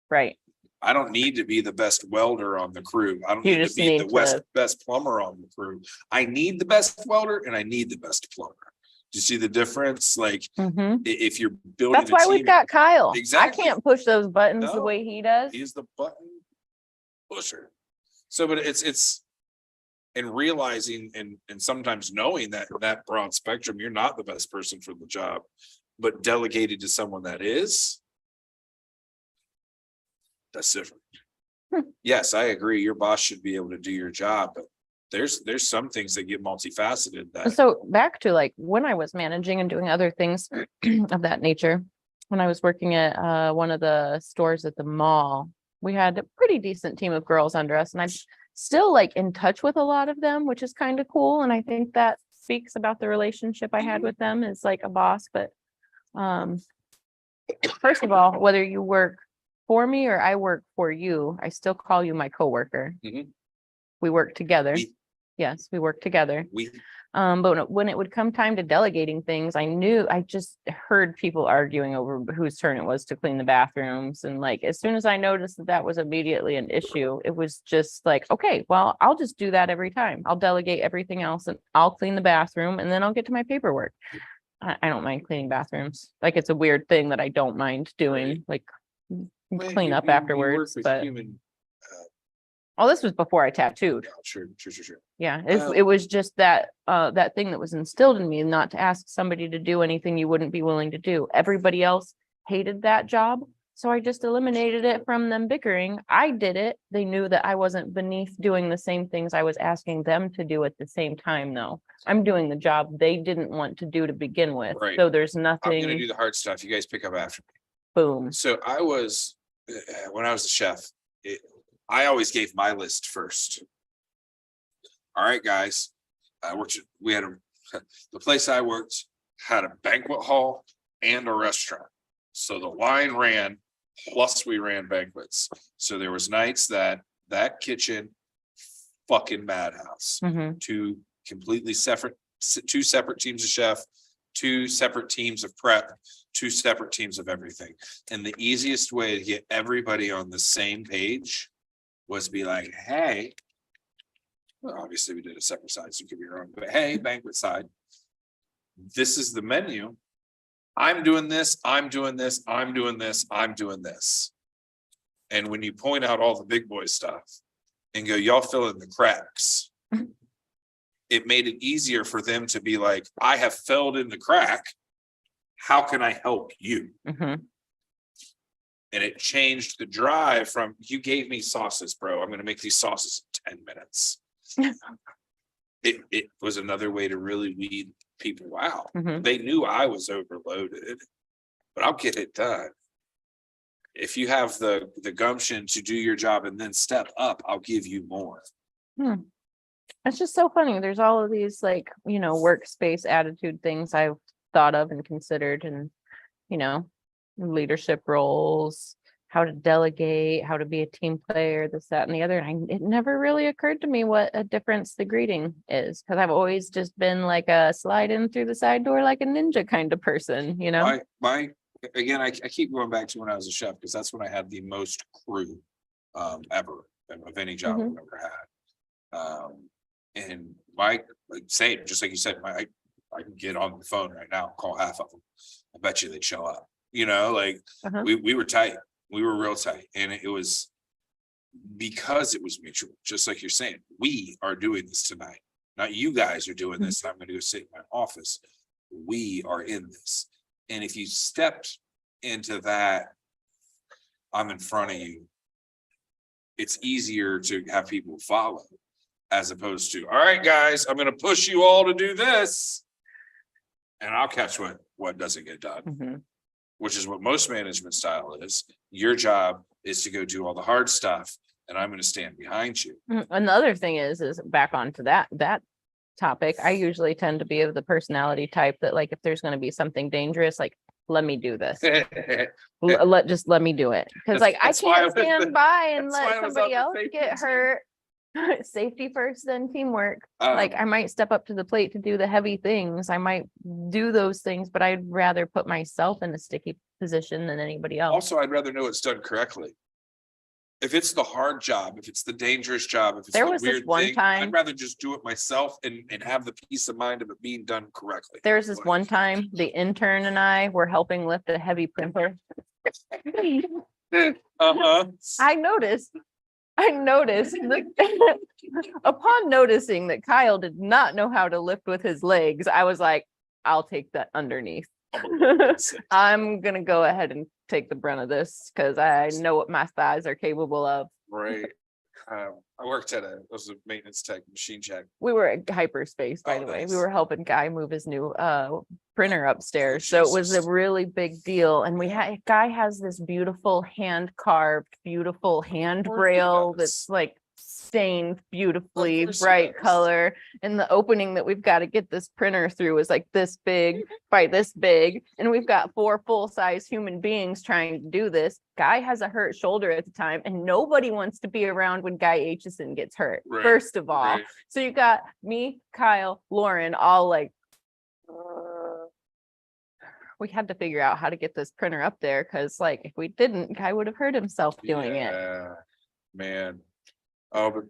Right. I don't need to be the best welder on the crew. I don't need to be the best plumber on the crew. I need the best welder and I need the best plumber. Do you see the difference? Like if you're building, that's why we've got Kyle. Exactly. I can't push those buttons the way he does. He's the button pusher. So, but it's and realizing and sometimes knowing that broad spectrum, you're not the best person for the job, but delegated to someone that is. That's different. Yes, I agree. Your boss should be able to do your job, but there's some things that get multifaceted. So back to like when I was managing and doing other things of that nature, when I was working at one of the stores at the mall, we had a pretty decent team of girls under us, and I'm still like in touch with a lot of them, which is kind of cool. And I think that speaks about the relationship I had with them as like a boss. But first of all, whether you work for me or I work for you, I still call you my coworker. We work together. Yes, we work together. But when it would come time to delegating things, I just heard people arguing over whose turn it was to clean the bathrooms. And like, as soon as I noticed that was immediately an issue, it was just like, okay, well, I'll just do that every time. I'll delegate everything else and I'll clean the bathroom and then I'll get to my paperwork. I don't mind cleaning bathrooms. Like, it's a weird thing that I don't mind doing, like clean up afterwards. But this was before I tattooed. Sure. Yeah, it was just that thing that was instilled in me, not to ask somebody to do anything you wouldn't be willing to do. Everybody else hated that job, so I just eliminated it from them bickering. I did it. They knew that I wasn't beneath doing the same things I was asking them to do at the same time, though. I'm doing the job they didn't want to do to begin with. Right. So there's nothing. I'm gonna do the hard stuff. You guys pick up after me. Boom. So I was, when I was a chef, I always gave my list first. All right, guys. The place I worked had a banquet hall and a restaurant. So the line ran, plus we ran banquets. So there was nights that kitchen, fucking madhouse. Two separate teams of chef, two separate teams of prep, two separate teams of everything. And the easiest way to get everybody on the same page was be like, hey, well, obviously we did a separate side, so it could be wrong, but hey, banquet side, this is the menu. I'm doing this, I'm doing this, I'm doing this, I'm doing this. And when you point out all the big boy stuff and go, y'all fill in the cracks, it made it easier for them to be like, I have filled in the crack. How can I help you? And it changed the drive from, you gave me sauces, bro. I'm going to make these sauces in 10 minutes. It was another way to really weed people out. Mhm. They knew I was overloaded, but I'll get it done. If you have the gumption to do your job and then step up, I'll give you more. It's just so funny. There's all of these like, workspace attitude things I've thought of and considered, and, leadership roles, how to delegate, how to be a team player, this, that, and the other. And it never really occurred to me what a difference the greeting is, because I've always just been like a slide in through the side door like a ninja kind of person, Again, I keep going back to when I was a chef, because that's when I had the most crew ever of any job I've ever had. And like saying, just like you said, I can get on the phone right now, call half of them. I bet you they'd show up. We were tight. We were real tight. And it was because it was mutual, just like you're saying, we are doing this tonight. Not you guys are doing this. And I'm going to go sit in my office. We are in this. And if you stepped into that, I'm in front of you, it's easier to have people follow, as opposed to, all right, guys, I'm going to push you all to do this, and I'll catch what doesn't get done, which is what most management style is. Your job is to go do all the hard stuff, and I'm going to stand behind you. Another thing is back onto that topic. I usually tend to be of the personality type that, like, if there's going to be something dangerous, like, let me do this. Let me do it, because like I can't stand by and let somebody else get hurt. Safety first, then teamwork. Like I might step up to the plate to do the heavy things. I might do those things, but I'd rather put myself in a sticky position than anybody else. Also, I'd rather know it's done correctly. If it's the hard job, if it's the dangerous job, if it's the weird thing, I'd rather just do it myself and have the peace of mind of it being done correctly. There was this one time the intern and I were helping lift a heavy printer. I noticed that upon noticing that Kyle did not know how to lift with his legs, I was like, I'll take that underneath. I'm gonna go ahead and take the brunt of this, because I know what my thighs are capable of. Right. I worked at was a maintenance tech, machine check. We were at Hyperspace, by the way. We were helping Guy move his new printer upstairs. So it was a really big deal. And Guy has this beautiful hand carved, beautiful hand braille that's like stained beautifully bright color. And the opening that we've got to get this printer through is like this big by this big. And we've got 4 full-size human beings trying to do this. Guy has a hurt shoulder at the time, and nobody wants to be around when Guy Aitchison gets hurt, first of all. So you got me, Kyle, Lauren, all like, we had to figure out how to get this printer up there, because like if we didn't, Guy would have hurt himself doing it. Man. Oh, but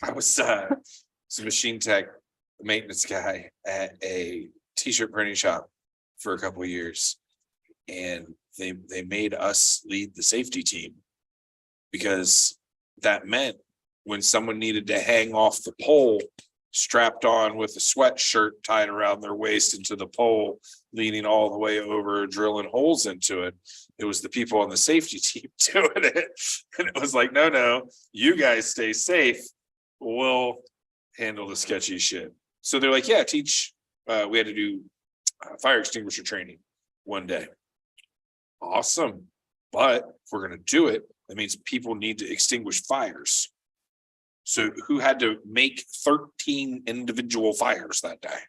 I was some machine tech maintenance guy at a t-shirt printing shop for a couple of years, and they made us lead the safety team, because that meant when someone needed to hang off the pole strapped on with a sweatshirt tied around their waist into the pole, leaning all the way over, drilling holes into it, it was the people on the safety team doing it. And it was like, no, you guys stay safe, we'll handle the sketchy shit. So they're like, yeah, teach. We had to do fire extinguisher training one day. Awesome. But if we're going to do it, that means people need to extinguish fires. So who had to make 13 individual fires that day?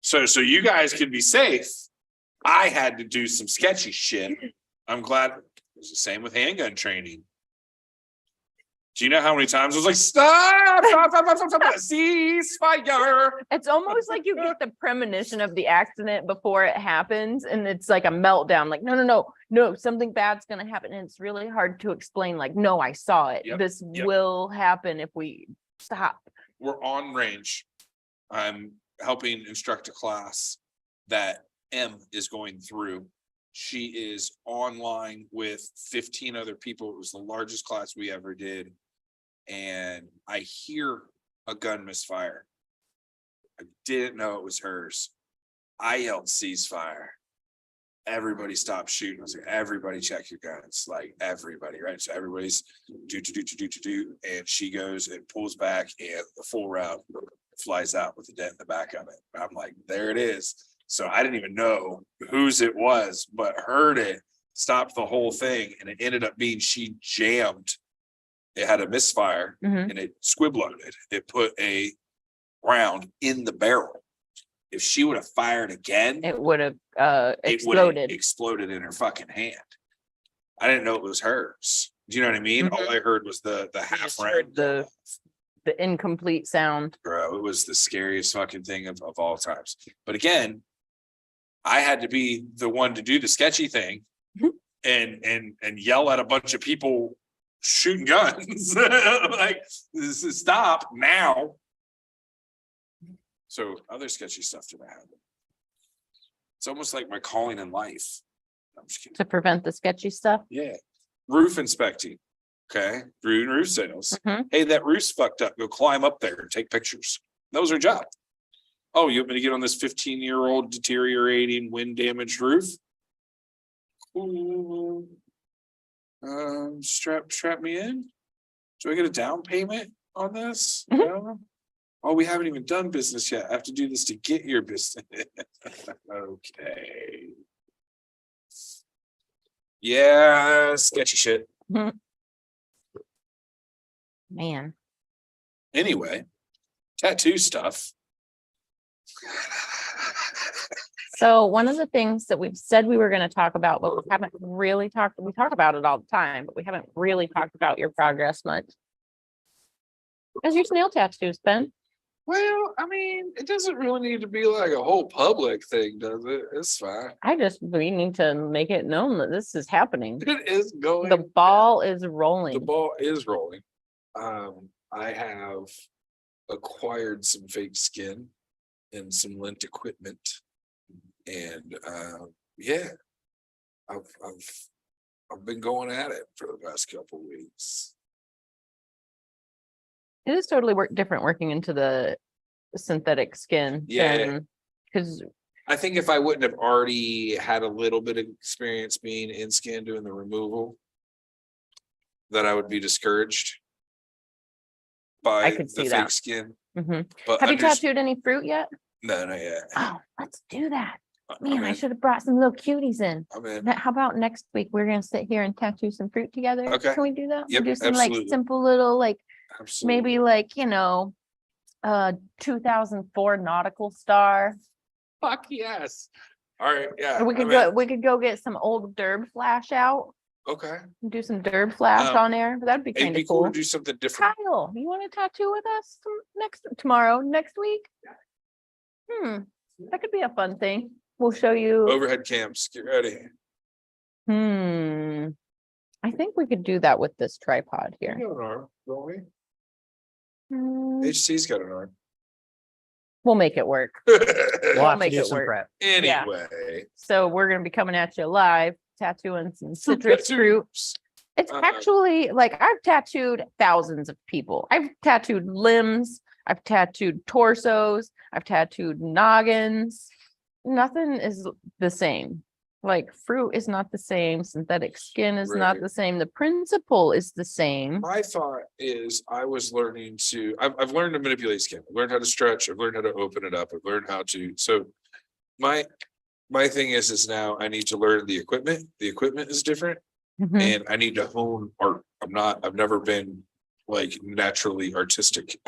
So you guys can be safe. I had to do some sketchy shit. I'm glad it was the same with handgun training. Do you know how many times I was like, stop, cease fire? It's almost like you get the premonition of the accident before it happens, and it's like a meltdown. Like, no, something bad's gonna happen. And it's really hard to explain, like, no, I saw it. This will happen if we stop. We're on range. I'm helping instruct a class that M is going through. She is online with 15 other people. It was the largest class we ever did. And I hear a gun misfire. I didn't know it was hers. I yelled ceasefire. Everybody stopped shooting. I was like, everybody check your guns. Like everybody, right? So everybody's do. And she goes and pulls back, and the full round flies out with a dent in the back of it. I'm like, there it is. So I didn't even know whose it was, but heard it, stopped the whole thing, and it ended up being she jammed. It had a misfire and it squib loaded. It put a round in the barrel. If she would have fired again, It would have it would have exploded. exploded in her fucking hand. I didn't know it was hers. Do you know what I mean? All I heard was the half just round. heard the incomplete sound. Bro, it was the scariest fucking thing of all times. But again, I had to be the one to do the sketchy thing and yell at a bunch of people shooting guns. Like, this is stop now. So other sketchy stuff didn't happen. It's almost like my calling in life. I'm just kidding. To prevent the sketchy stuff. Yeah. Roof inspecting. Okay. Doing roof sales. Hey, that roof's fucked up. Go climb up there and take pictures. That was her job. Oh, you want me to get on this 15-year-old deteriorating wind damaged roof? Ooh. Strap me in. Do I get a down payment on this? No. Oh, we haven't even done business yet. I have to do this to get your business. Okay. Yeah, sketchy shit. Man. Anyway, tattoo stuff. So one of the things that we've said we were going to talk about, but we haven't really talked, we talk about it all the time, but we haven't really talked about your progress much. How's your snail tattoos, Ben? Well, I mean, it doesn't really need to be like a whole public thing, does it? It's fine. We need to make it known that this is happening. It is going. The ball is rolling. The ball is rolling. I have acquired some fake skin and some lint equipment, and yeah, I've been going at it for the past couple of weeks. It is totally different working into the synthetic skin. Yeah. Because I think if I wouldn't have already had a little bit of experience being in skin doing the removal, that I would be discouraged by could the see fake that. skin. But have you tattooed any fruit yet? No, not yet. Oh, let's do that. Man, I'm I in. should have brought some little cuties in. I'm in. How about next week? We're gonna sit here and tattoo some fruit together. Okay. Can we do that? Yep, We'll do some absolutely. like simple little Absolutely. maybe 2004 nautical star. Fuck yes. All right. Yeah. Or we could go get some old Derb flash out. Okay. Do some Derb flash on there. That'd be It'd kind be of cool cool. to do something different. Kyle, you want to tattoo with us tomorrow, next week? That could be a fun thing. We'll show you. Overhead cams. Get ready. I think we could do that with this tripod We here. got an arm, don't we? Hmm, HC's got an arm. We'll make it work. We'll have to make do it some work. prep. Anyway. So we're gonna be coming at you live, tattooing some citrus fruit. It's actually I've tattooed thousands of people. I've tattooed limbs, I've tattooed torsos, I've tattooed noggins. Nothing is the same. Like fruit is not the same, synthetic skin is not Right. the same. The principle is the same. My thought is I was learning I've learned to manipulate skin. I've learned how to stretch. I've learned how to open it up. I've learned how to, so my thing is now I need to learn the equipment. The equipment is different and I need to hone art. I've never been naturally artistic.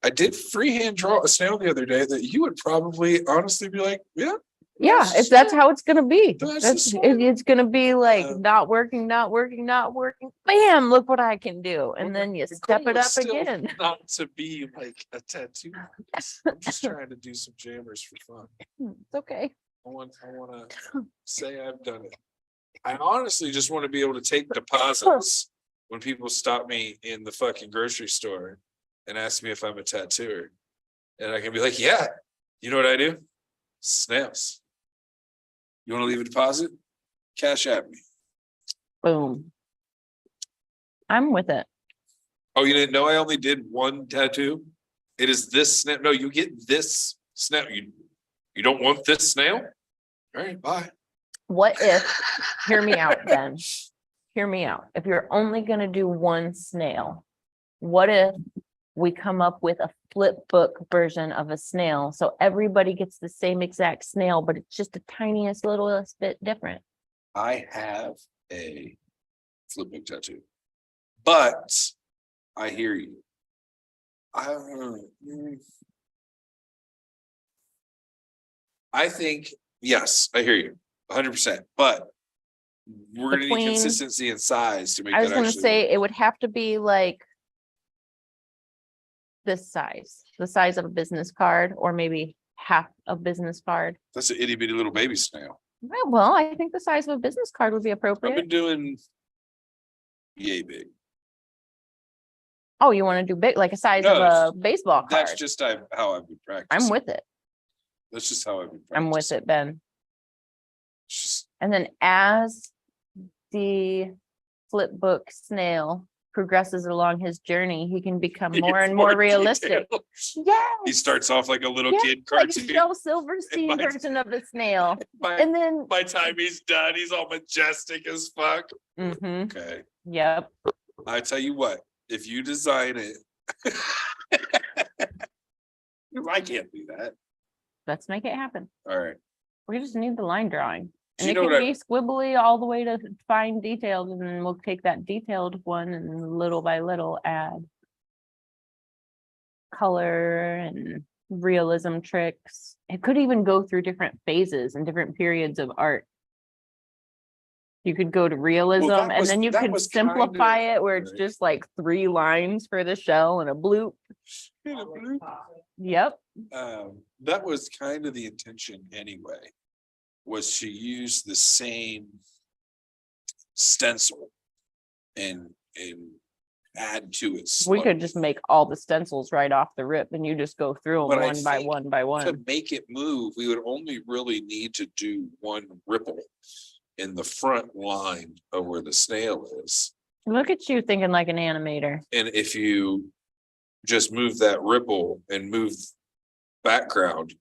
I did freehand draw a snail the other day that you would probably honestly be like, yeah. Yeah, if that's how it's gonna be. That's It's gonna be not working. Bam, look what I can do. And then you step it up again. Not to be like a tattoo artist. I'm just trying to do some jammers for fun. It's okay. I want to say I've done it. I honestly just want to be able to take deposits when people stop me in the fucking grocery store and ask me if I'm a tattooer. And I can be like, yeah, you know what I do? Snails. You want to leave a deposit? Cash at me. Boom. I'm with it. Oh, you didn't know I only did one tattoo? It is this snail. No, you get this snail. You don't want this snail? All right, bye. What if, hear me out, Ben. Hear me out. If you're only gonna do one snail, what if we come up with a flip book version of a snail. So everybody gets the same exact snail, but it's just the tiniest littlest bit different. I have a flip book tattoo, but I hear you. I think, yes, I hear you 100%, but we're gonna need consistency in size to make I was that gonna actually say work. it would have to be like this size, the size of a business card, or maybe half a business card. That's an itty bitty little baby snail. Well, I think the size of a business card would be I've appropriate. been doing yay big. Oh, you want to do big, like a size of a baseball card? That's just how I've been practicing. I'm with it. That's just how I've been practicing. I'm with it, Ben. Just, And then as the flip book snail progresses along his journey, he can become more and more realistic. Yeah. He starts off like a little kid like cartoon. Joe Silverstein version of the snail. And then by the time he's done, he's all majestic as fuck. Mhm. Okay. Yep. I tell you what, if you design it, I can't do that. Let's make it happen. All right. We just need the line drawing. Do And you it know can what be squibbly all the way to fine detailed, and then we'll take that detailed one and little by little add color and realism tricks. It could even go through different phases and different periods of art. You could go to realism, that and was- then you that could was kind simplify of- it where it's right. just like 3 lines for the shell and a bloop. Yep. That was kind of the intention anyway, was to use the same stencil and add to it. We could just make all the stencils right off the rip, and you just go through them But I one by think one by one. To make it move, we would only really need to do one ripple in the front line of where the snail is. Look at you thinking like an animator. And if you just move that ripple and move background,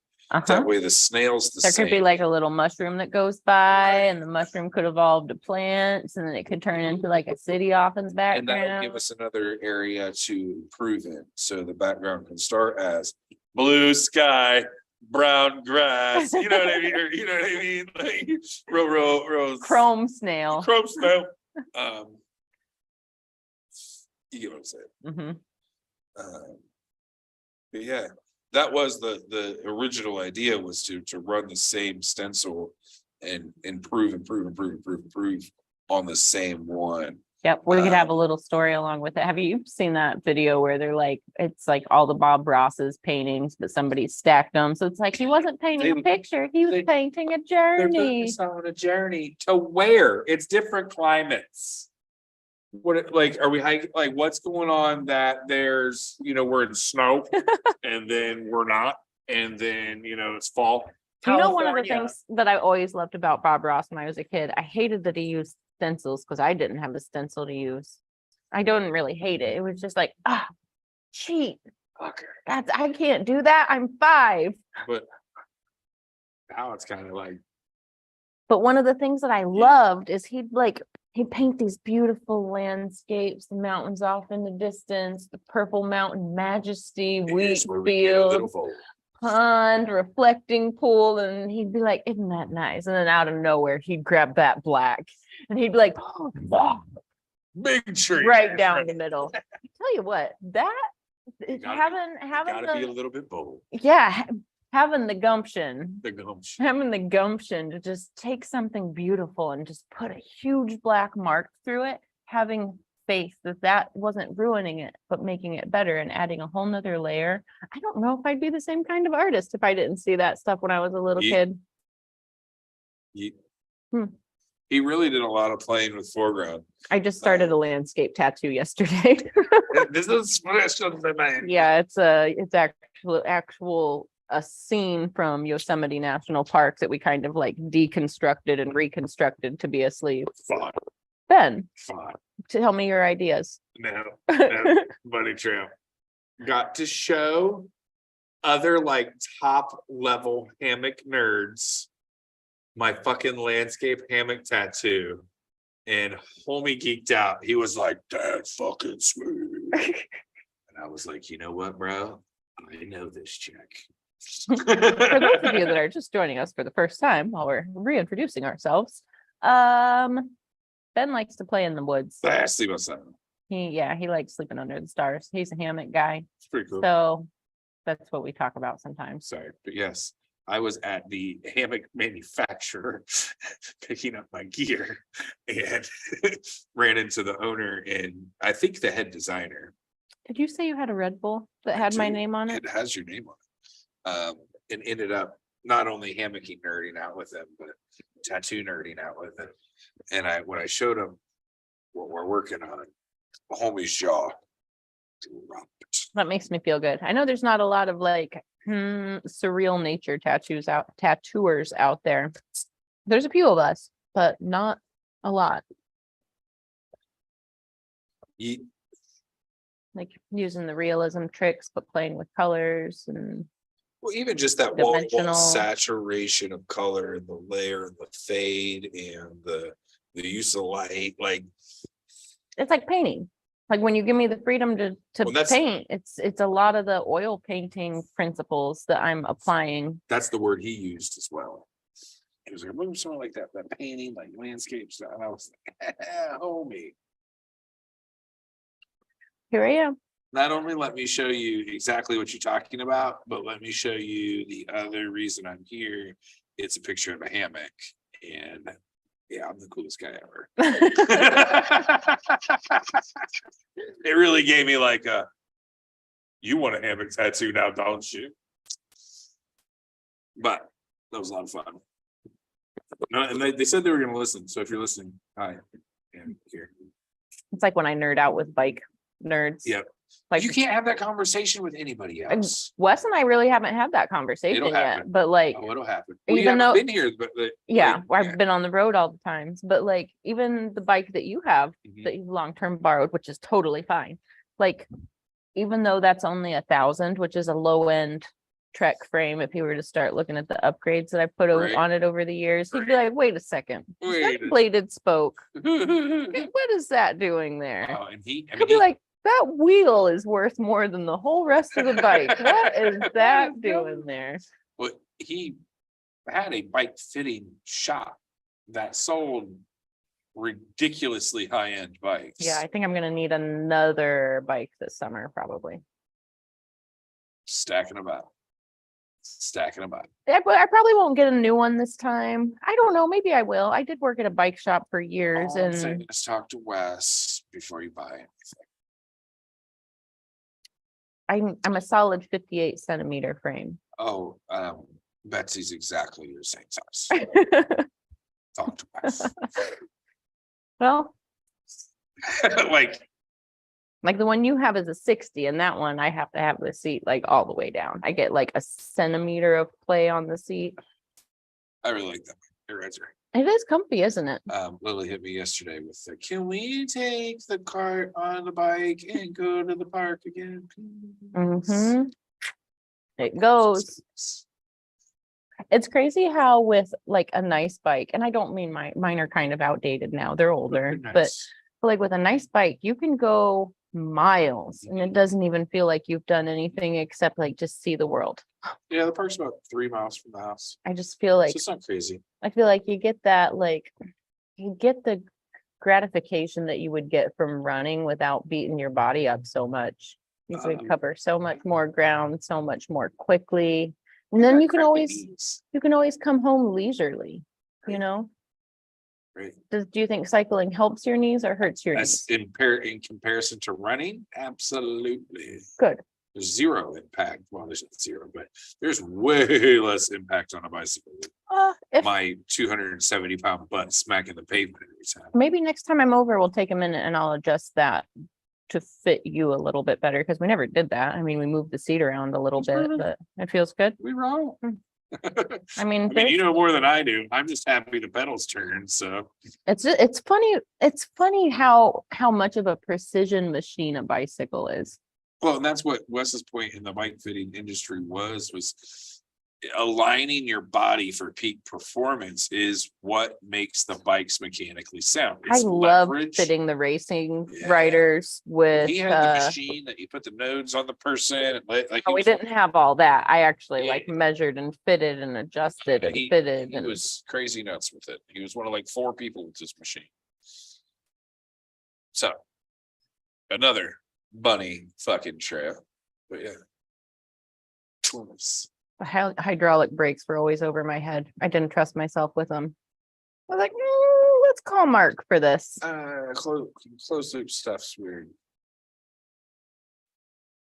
that way the snail's the There same. could be like a little mushroom that goes by, and the mushroom could evolve to plants, and then it could turn into like a city off in the And that'll give background. us another area to improve in. So the background can start as blue sky, brown grass, you know what I mean? Or, you know what I mean? Like row. Chrome snail. Chrome snail. You get what I'm saying? Mhm. But yeah, that was the original idea, was to run the same stencil and improve on the same one. Yep, we could have a little story along with it. Have you seen that video where they're like, it's like all the Bob Ross's paintings, but somebody stacked them. So it's like he wasn't painting a picture, he was painting a journey. On a journey to where? It's different climates. What, like, are we hiking? Like, what's going on that there's, we're in snow and then we're not, and then, it's fall. You know, one of the California. things that I always loved about Bob Ross when I was a kid, I hated that he used stencils because I didn't have a stencil to use. I don't really hate it. It was just like, cheat. Fucker. I can't do that. I'm 5. But now it's kind of like, But one of the things that I loved is he'd paint these beautiful landscapes, the mountains off in the distance, the purple mountain majesty, wheat here's where we get a little fields, bold. pond, reflecting pool, and he'd be like, isn't that nice? And then out of nowhere, he'd grab that black and he'd be like, Big tree right down the middle. I tell you what, that is gotta having be a the, little bit bold. having the gumption. The gumption. Having the gumption to just take something beautiful and just put a huge black mark through it, having faith that wasn't ruining it, but making it better and adding a whole nother layer. I don't know if I'd be the same kind of artist if I didn't see that stuff when I was a little kid. He really did a lot of playing with foreground. I just started a landscape tattoo yesterday. This is fresh on the mind. Yeah, it's actual a scene from Yosemite National Park that we kind of like deconstructed and reconstructed to be a sleeve. Fine. Ben, tell me your ideas. No, buddy trail. Got to show other like top level hammock nerds my fucking landscape hammock tattoo, and homie geeked out. He was like, "That's fucking sweet." And I was like, you know what, bro? I know this chick. For those of you that are just joining us for the first time while we're reintroducing ourselves, Ben likes to play in the woods. I sleep outside. He likes sleeping under the stars. He's a hammock guy. It's pretty cool. So that's what we talk about sometimes. Sorry, but yes, I was at the hammock manufacturer picking up my gear and ran into the owner and I think the head designer. Did you say you had a Red Bull that had my name on it? It has your name on it. And ended up not only hammocking nerding out with him, but tattoo nerding out with him. And when I showed him what we're working on, homie's jaw dropped. That makes me feel good. I know there's not a lot of like surreal nature tattooers out there. There's a few of us, but not a lot. Like using the realism tricks, but playing with colors and well, even just that dimensional saturation of color and the layer and the fade and the use of light, like it's like painting. Like when you give me the freedom to paint, it's a lot of the oil painting principles that I'm applying. That's the word he used as well. He was like, "Remember something like that painting, like landscapes?" And I was like, "Homie." Here I am. Not only let me show you exactly what you're talking about, but let me show you the other reason I'm here. It's a picture of a hammock. And yeah, I'm the coolest guy ever. It really gave me like you want a hammock tattoo now, don't you? But that was a lot of fun. No, and they said they were going to listen. So if you're listening, hi. And here. It's like when I nerd out with bike nerds. Yep. Like you can't have that conversation with anybody else. Wes and I really haven't had that conversation yet, but like, it'll happen. Even though been here, but I've been on the road all the times, but like even the bike that you have that you've long-term borrowed, which is totally fine. Like, even though that's only 1,000, which is a low-end Trek frame, if you were to start looking at the upgrades that I put on it over the years, he'd be like, wait a second, that bladed spoke. What is that doing there? Oh, and he'd be like, that wheel is worth more than the whole rest of the bike. What is that doing there? Well, he had a bike fitting shop that sold ridiculously high-end bikes. Yeah, I think I'm gonna need another bike this summer, probably. Stacking them up. Yeah, but I probably won't get a new one this time. I don't know. Maybe I will. I did work at a bike shop for years, All I'm and saying is talk to Wes before you buy anything. I'm a solid 58 centimeter frame. Oh, Betsy's exactly your same size. Talk to Wes. Well, like the one you have is a 60, and that one I have to have the seat like all the way down. I get like a centimeter of play on the seat. I really like that. Your ride's great. It is comfy, isn't it? Lily hit me yesterday with the, can we take the cart on the bike and go to the park again, please? It goes. It's crazy how with like a nice bike, and I don't mean mine are kind of outdated now, they're older, Nice. but like with a nice bike, you can go miles and it doesn't even feel like you've done anything except like just see the world. Yeah, the park's about 3 miles from the house. I just feel like So it's not crazy. I feel like you get that, like you get the gratification that you would get from running without beating your body up so much. You can cover so much more ground, so much more quickly. And then you can always come home leisurely, you know? Right. Do you think cycling helps your knees or hurts your knees? In comparison to running, absolutely. Good. There's zero impact. Well, there's not zero, but there's way less impact on a bicycle. My 270-pound butt smacking the pavement every time. Maybe next time I'm over, we'll take a minute and I'll adjust that to fit you a little bit better, because we never did that. I mean, we moved the seat around a little bit, but it feels good. We wrong. I mean, you know more than I do. I'm just happy the pedals turn. So it's funny. It's funny how much of a precision machine a bicycle is. Well, and that's what Wes's point in the bike fitting industry was aligning your body for peak performance is what makes the bikes mechanically sound. I It's love leverage. fitting the racing riders with. He had the machine that you put the nodes on the person. And like we didn't have all that. I actually like measured and fitted and adjusted and fitted. He was crazy nuts with it. He was one of like 4 people with this machine. So another bunny fucking trail. But yeah. Tools. The hydraulic brakes were always over my head. I didn't trust myself with them. I was like, let's call Mark for this. Closed loop stuff's weird.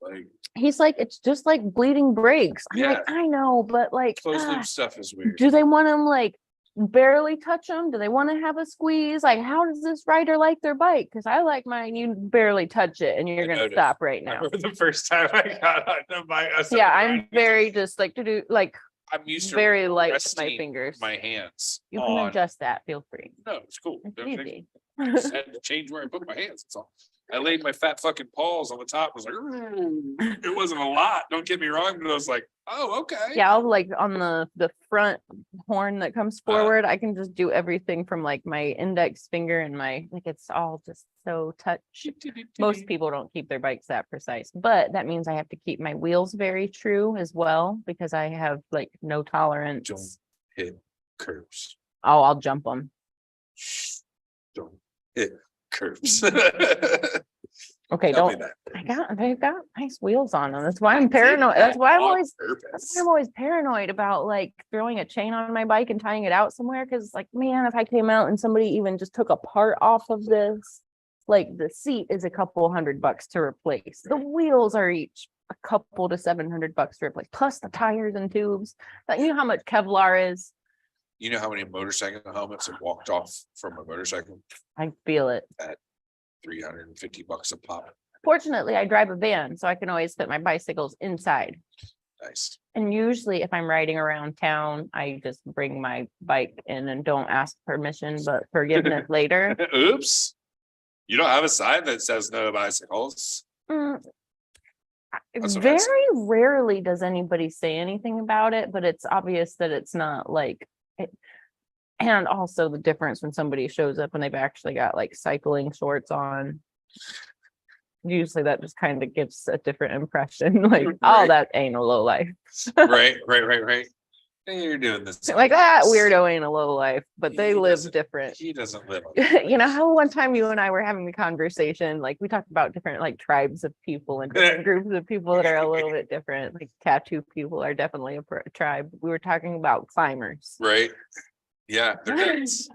Like he's like, it's just like bleeding brakes. I'm like, I know, but like closed loop stuff is weird. Do they want them like barely touch them? Do they want to have a squeeze? Like, how does this rider like their bike? Because I like mine. You barely touch it, and you're gonna stop right now. The first time I got on the bike, I'm very just like to do like. I'm used to very light with my fingers. My hands. You can adjust that. Feel free. No, it's cool. Easy. I just had to change where I put my hands. That's all. I laid my fat fucking paws on the top. I was like, it wasn't a lot. Don't get me wrong, but I was like, oh, okay. Yeah, I'll like on the front horn that comes forward, I can just do everything from like my index finger and my like it's all just so touch. Most people don't keep their bikes that precise, but that means I have to keep my wheels very true as well because I have like no tolerance. Don't hit curbs. Oh, I'll jump them. Don't hit curbs. Okay, they've got nice wheels on them. That's why I'm paranoid. That's why I'm always paranoid about like throwing a chain on my bike and tying it out somewhere. Cause like, man, if I came out and somebody even just took a part off of this, like the seat is a couple $100 to replace. The wheels are each a couple to $700 to replace, plus the tires and tubes. Like, you know how much Kevlar is? You know how many motorcycle helmets have walked off from a motorcycle? I feel it. At $350 a pop. Fortunately, I drive a van, so I can always fit my bicycles inside. Nice. And usually if I'm riding around town, I just bring my bike in and don't ask permission, but forgiveness later. Oops. You don't have a sign that says no bicycles. Very rarely does anybody say anything about it, but it's obvious that it's not like it. And also the difference when somebody shows up and they've actually got like cycling shorts on. Usually that just kind of gives a different impression. Like, oh, that ain't a low life. Right. You're doing this. Like that weirdo ain't a low life, but they live different. He doesn't live like you know how one time you and I were having a conversation, like we talked about different like tribes of people and different groups of people that are a little bit different. Like tattoo people are definitely a tribe. We were talking about climbers. Right. Yeah, they're nuts.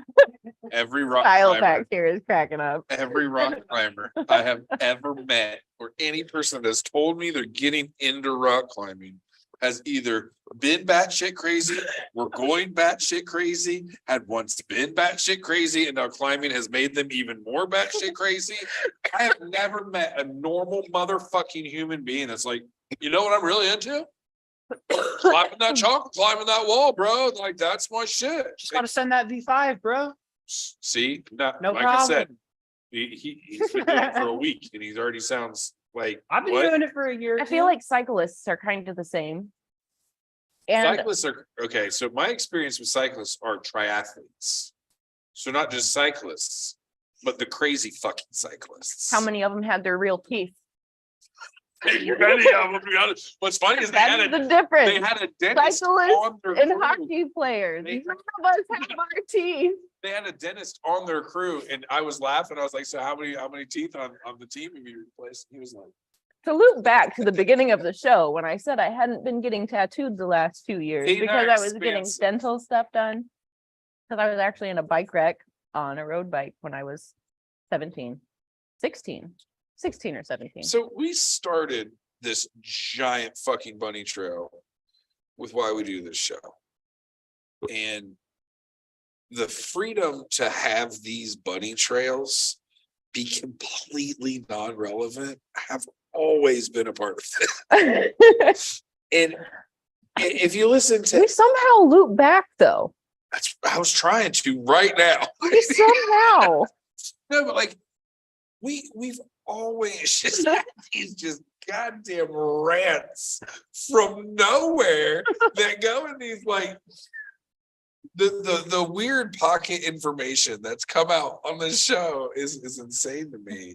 Every rock climber here is cracking up. Every rock climber I have ever met, or any person that's told me they're getting into rock climbing, has either been batshit crazy, we're going batshit crazy, had once been batshit crazy, and now climbing has made them even more batshit crazy. I have never met a normal motherfucking human being that's like, you know what I'm really into? Climbing that chalk, climbing that wall, bro. Like, that's my shit. Just gotta send that V5, bro. See, no like problem. I said, he's been doing it for a week and he already sounds like I've been doing it for a year. I feel like cyclists are kind of the same. And cyclists are okay. So my experience with cyclists are triathletes. So not just cyclists, but the crazy fucking cyclists. How many of them had their real teeth? Many of them, to be honest. What's funny is That's the difference. They had a dentist cyclists on their and crew. hockey players. None of us have our teeth. They had a dentist on their crew, and I was laughing. I was like, "So how many teeth on the team have you replaced?" He was like, to loop back to the beginning of the show when I said I hadn't been getting tattooed the last 2 years because I was getting dental stuff done. Because I was actually in a bike wreck on a road bike when I was 16 or 17. So we started this giant fucking bunny trail with why we do this show. And the freedom to have these bunny trails be completely non-relevant have always been a part of it. And if you listen to, we somehow loop back though. I was trying to right now. We somehow. No, but like we've always just had these just goddamn rants from nowhere that go in these like the weird pocket information that's come out on the show is insane to me.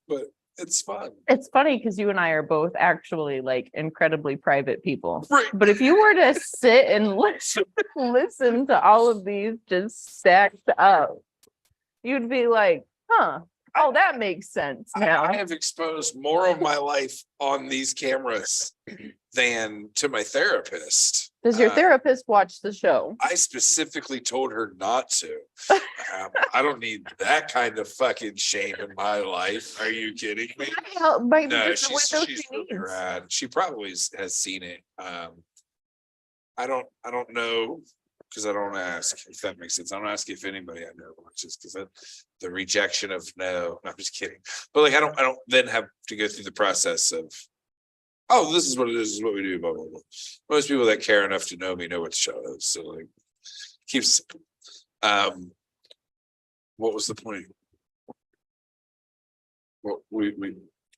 But it's fun. It's funny because you and I are both actually like incredibly private people. Right. But if you were to sit and listen to all of these just stacked up, you'd be like, huh, oh, that makes sense now. I have exposed more of my life on these cameras than to my therapist. Does your therapist watch the show? I specifically told her not to. I don't need that kind of fucking shame in my life. Are you kidding me? No, she's really rad. She probably has seen it. I don't know because I don't ask, if that makes sense. I don't ask if anybody I know watches because the rejection of no, I'm just kidding. But like I don't then have to go through the process of, oh, this is what it is, this is what we do, blah, blah, blah. Most people that care enough to know me know what the show is. So like keeps what was the point? Well, we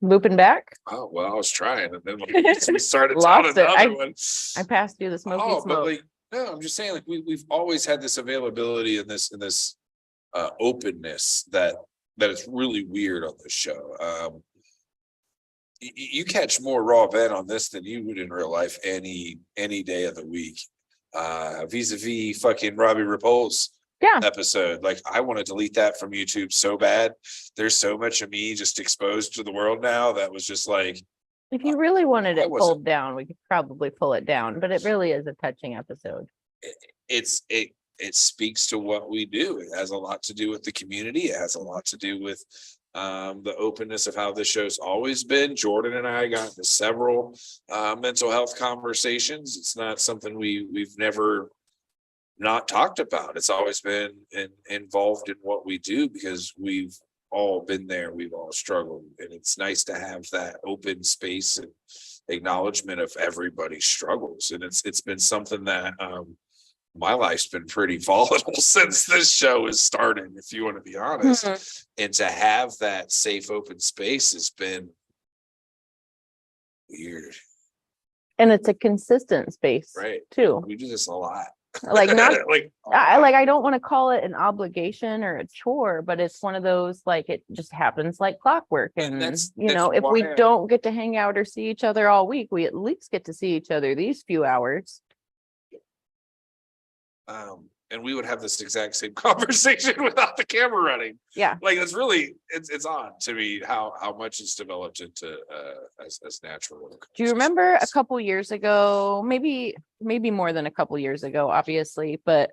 looping back. Oh well, I was trying, and then we started Lost on another it. one. I passed you the smoky But smoke. like, no, I'm just saying, like we've always had this availability and this openness that is really weird on this show. You catch more raw Ben on this than you would in real life any day of the week. Vis-a-vis fucking Robbie Ripoll's episode. Like I want to delete that from YouTube so bad. There's so much of me just exposed to the world now that was just like, if you really wanted it pulled down, we could probably pull it down, but it really is a touching episode. It speaks to what we do. It has a lot to do with the community. It has a lot to do with the openness of how this show's always been. Jordan and I got into several mental health conversations. It's not something we've never not talked about. It's always been involved in what we do because we've all been there. We've all struggled, and it's nice to have that open space and acknowledgement of everybody's struggles. And it's been something that my life's been pretty volatile since this show has started, if you want to be honest. Mm-hmm. And to have that safe, open space has been weird. And it's a consistent space, right? Too. We do this a lot. Like not I don't want to call it an obligation or a chore, but it's one of those like it just happens like clockwork. And that's if we don't get to hang out or see each other all week, we at least get to see each other these few hours. And we would have this exact same conversation without the camera running. Yeah. Like it's really it's odd to me how much it's developed into as natural. Do you remember a couple years ago, maybe more than a couple years ago, obviously, but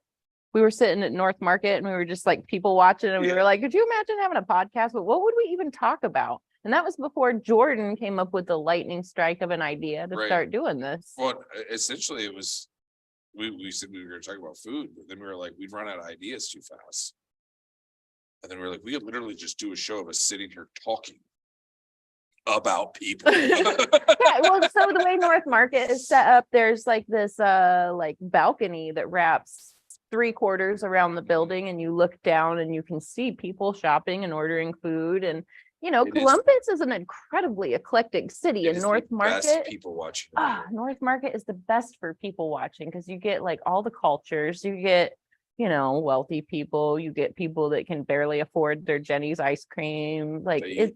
we were sitting at North Market and we were just like people watching and we were like, could you imagine having a podcast? But what would we even talk about? And that was before Jordan came up with the lightning strike of an idea to start doing this. Well, essentially it was we said we were going to talk about food, but then we were like, we'd run out of ideas too fast. And then we were like, we could literally just do a show of us sitting here talking about people. Yeah, well, so the way North Market is set up, there's like this like balcony that wraps 3/4 around the building, and you look down and you can see people shopping and ordering food. And Columbus is an incredibly eclectic city, and North Market, people watching. North Market is the best for people watching because you get like all the cultures. You get, wealthy people. You get people that can barely afford their Jenny's ice cream. Like I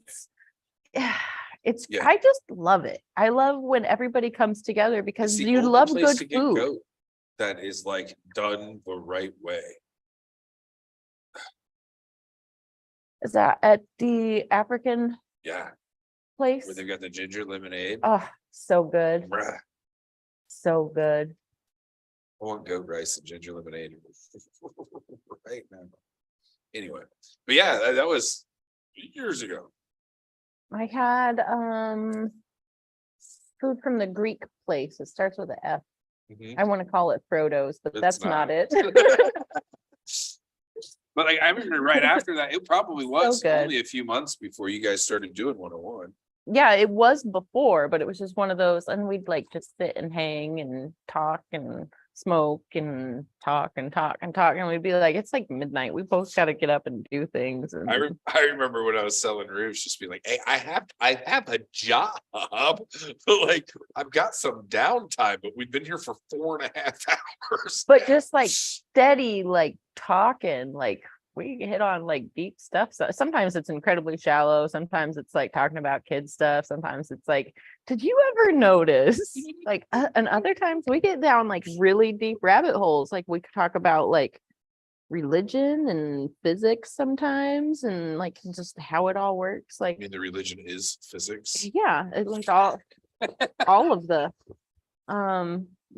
just love it. I love when everybody comes together because you love good food. That is like done the right way. Is that at the African place? Where they've got the ginger lemonade. Oh, so good. Bruh. So good. I want goat rice and ginger lemonade right now. Anyway, but yeah, that was years ago. I had food from the Greek place. It starts with an F. Mm-hmm. I want to call it Frodo's, but that's not it. But I remember right after that, it probably was only a few months before you guys started doing 101. Yeah, it was before, but it was just one of those, and we'd like just sit and hang and talk and smoke and talk and talk and talk. And we'd be like, it's like midnight. We both got to get up and do things. And I remember when I was selling roofs, just be like, hey, I have a job. Like, I've got some downtime, but we've been here for 4.5 hours. but just like steady, like talking, like we hit on like deep stuff. So sometimes it's incredibly shallow. Sometimes it's like talking about kid stuff. Sometimes it's like, did you ever notice? Like, and other times we get down like really deep rabbit holes. Like we could talk about like religion and physics sometimes, and like just how it all works. Like, I mean, the religion is physics. yeah, like all of the,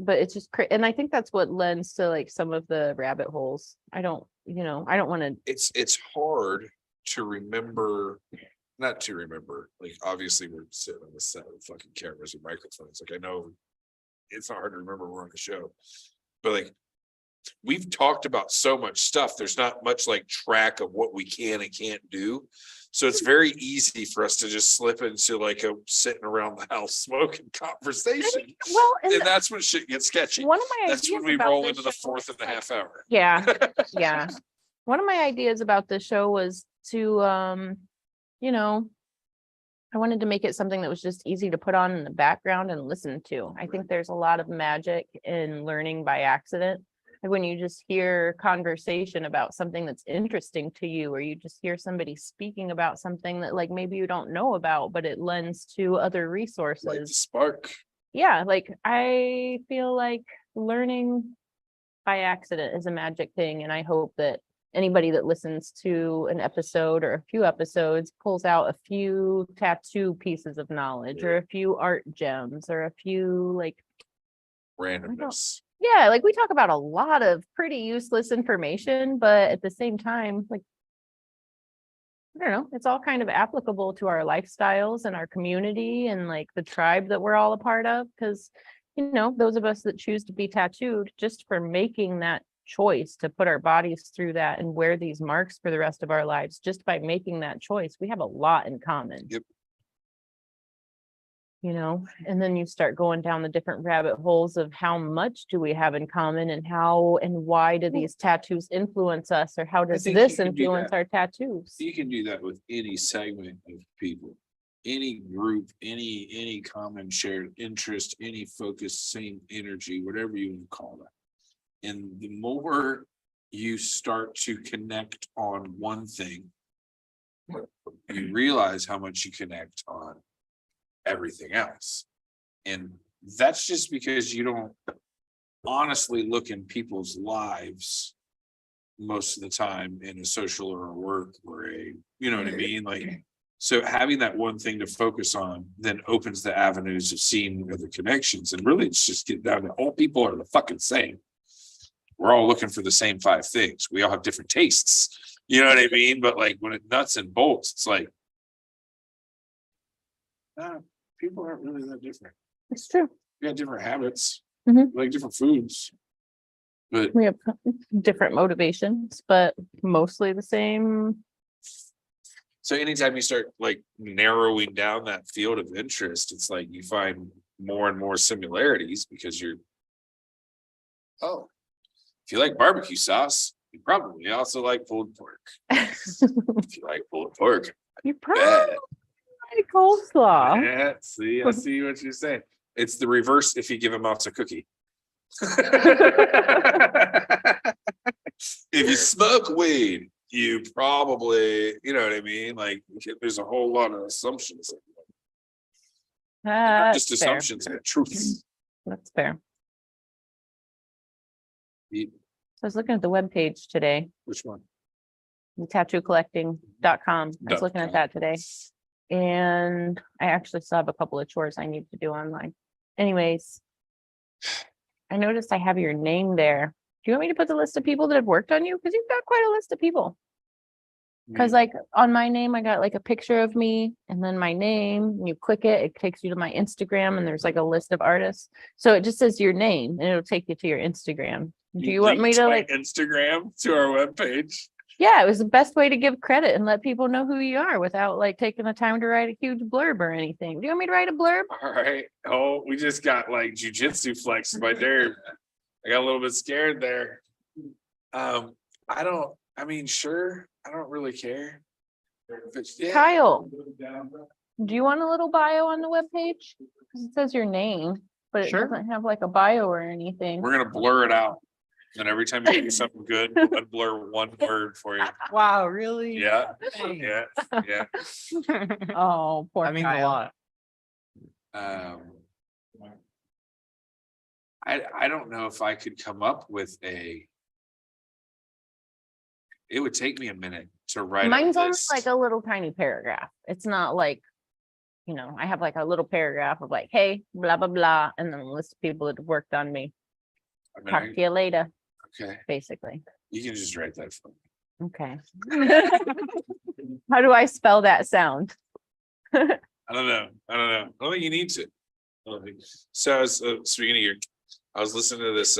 but it's just and I think that's what lends to like some of the rabbit holes. I don't want to. It's hard to remember, not to remember. Like, obviously, we're sitting on the set with fucking cameras and microphones. Like, I know it's not hard to remember we're on the show, but like, we've talked about so much stuff. There's not much like track of what we can and can't do. So it's very easy for us to just slip into like a sitting around the house smoking conversation. Well, and that's when shit gets sketchy. One of my That's when we roll into the 4.5 hour. Yeah. Yeah. One of my ideas about this show was to, I wanted to make it something that was just easy to put on in the background and listen to. I think there's a lot of magic in learning by accident. Like when you just hear conversation about something that's interesting to you, or you just hear somebody speaking about something that like maybe you don't know about, but it lends to other resources. Like the spark. Yeah, like I feel like learning by accident is a magic thing. And I hope that anybody that listens to an episode or a few episodes pulls out a few tattoo pieces of knowledge, or a few art gems, or a few like randomness. Yeah, like we talk about a lot of pretty useless information, but at the same time, like, I don't know, it's all kind of applicable to our lifestyles and our community and like the tribe that we're all a part of. Because, those of us that choose to be tattooed, just for making that choice to put our bodies through that and wear these marks for the rest of our lives, just by making that choice, we have a lot in common. Yep. And then you start going down the different rabbit holes of how much do we have in common, and how and why do these tattoos influence us, or how does this influence our tattoos? You can do that with any segment of people, any group, any common shared interest, any focus, same energy, whatever you want to call that. And the more you start to connect on one thing, you realize how much you connect on everything else. And that's just because you don't honestly look in people's lives most of the time in a social or a work or a, you know what I mean? Like, so having that one thing to focus on then opens the avenues of seeing other connections. And really it's just get down to all people are the fucking same. We're all looking for the same 5 things. We all have different tastes. You know what I mean? But like when it nuts and bolts, it's like, people aren't really that different. It's true. We got different habits, Mhm. like different foods, but We have different motivations, but mostly the same. so anytime you start like narrowing down that field of interest, it's like you find more and more similarities because if you like barbecue sauce, you probably also like pulled pork. If you like pulled pork, You probably like coleslaw. yeah, see, I see what you're saying. It's the reverse if you give a mouse a cookie. If you smoke weed, you probably, you know what I mean? Like there's a whole lot of assumptions. Not just That's fair. assumptions, but truths. That's fair. Yeah. So I was looking at the webpage today, Which one? the tattoocollecting.com. I was looking at that today. And I actually still have a couple of chores I need to do online. Anyways, I noticed I have your name there. Do you want me to put the list of people that have worked on you? Because you've got quite a list of people. Because like on my name, I got like a picture of me and then my name, and you click it, it takes you to my Instagram, and there's like a list of artists. So it just says your name and it'll take you to your Instagram. Do you want me to like Instagram to our webpage? Yeah, it was the best way to give credit and let people know who you are without like taking the time to write a huge blurb or anything. Do you want me to write a blurb? All right. Oh, we just got like jujitsu flexed by Dave. I got a little bit scared there. Sure. I don't really care. Kyle, do you want a little bio on the webpage? Because it says your name, but it Sure. doesn't have like a bio or anything. We're gonna blur it out. And every time you do something good, we'll unblur one word for you. Wow, really? Yeah, Thanks. yeah. Oh, poor That means a Kyle. lot. I don't know if I could come up with it would take me a minute to write. Mine's a only list. like a little tiny paragraph. It's not like, I have like a little paragraph of like, hey, blah, blah, blah, and then a list of people that have worked on me. Talk to you later, Okay, basically. you can just write that for me. Okay. How do I spell that sound? I don't know. I don't think you need to. So, speaking of I was listening to this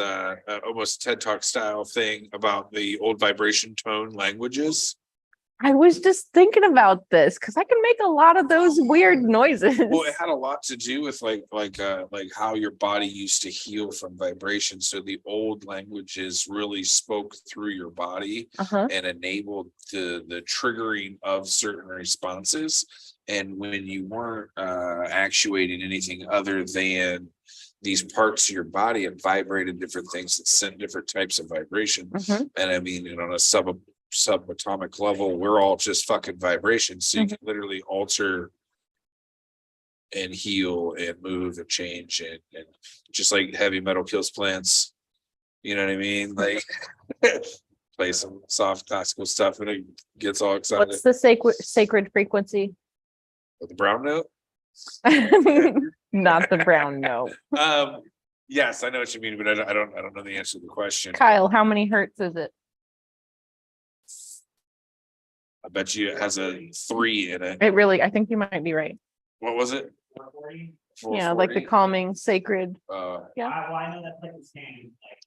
almost TED Talk style thing about the old vibration tone languages. I was just thinking about this because I can make a lot of those weird noises. Well, it had a lot to do with like how your body used to heal from vibration. So the old languages really spoke through your body and enabled the triggering of certain responses. And when you weren't actuating anything other than these parts of your body, it vibrated different things that sent different types of vibration. And I mean, on a subatomic level, we're all just fucking vibrations. So you can literally alter and heal and move and change and just like heavy metal kills plants. You know what I mean? Like play some soft classical stuff and it gets all excited. What's the sacred frequency? With the brown note? Not the brown note. Yes, I know what you mean, but I don't know the answer to the question. Kyle, how many hertz is it? I bet you it has a 3 in it. I think you might be right. What was it? Yeah, like the calming, sacred. Yeah. I know that's like the standard, like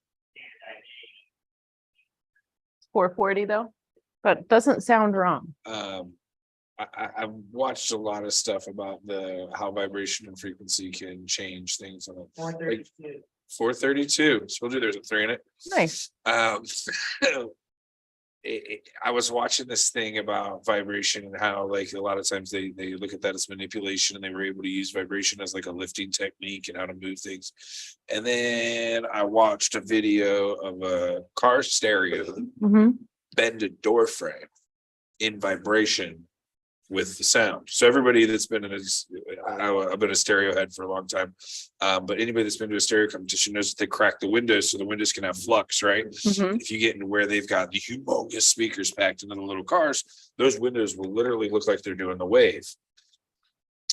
440 though, but doesn't sound wrong. I've watched a lot of stuff about how vibration and frequency can change things on it. 432. 432. So there's a 3 in it. Nice. I was watching this thing about vibration and how like a lot of times they look at that as manipulation and they were able to use vibration as like a lifting technique and how to move things. And then I watched a video of a car stereo bend a door frame in vibration with the sound. So everybody that's been I've been a stereo head for a long time, but anybody that's been to a stereo competition knows that they crack the windows so the windows can have flux, right? If you get into where they've got the humongous speakers packed into the little cars, those windows will literally look like they're doing the wave.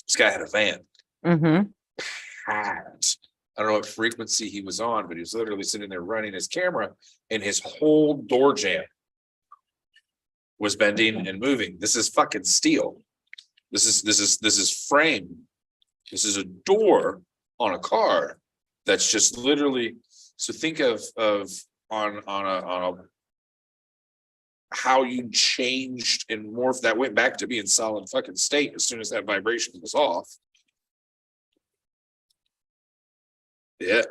This guy had a van. I don't know what frequency he was on, but he was literally sitting there running his camera and his whole door jamb was bending and moving. This is fucking steel. This is frame. This is a door on a car that's just literally. So think of on a how you changed and morphed that went back to being solid fucking state as soon as that vibration was off. Yeah.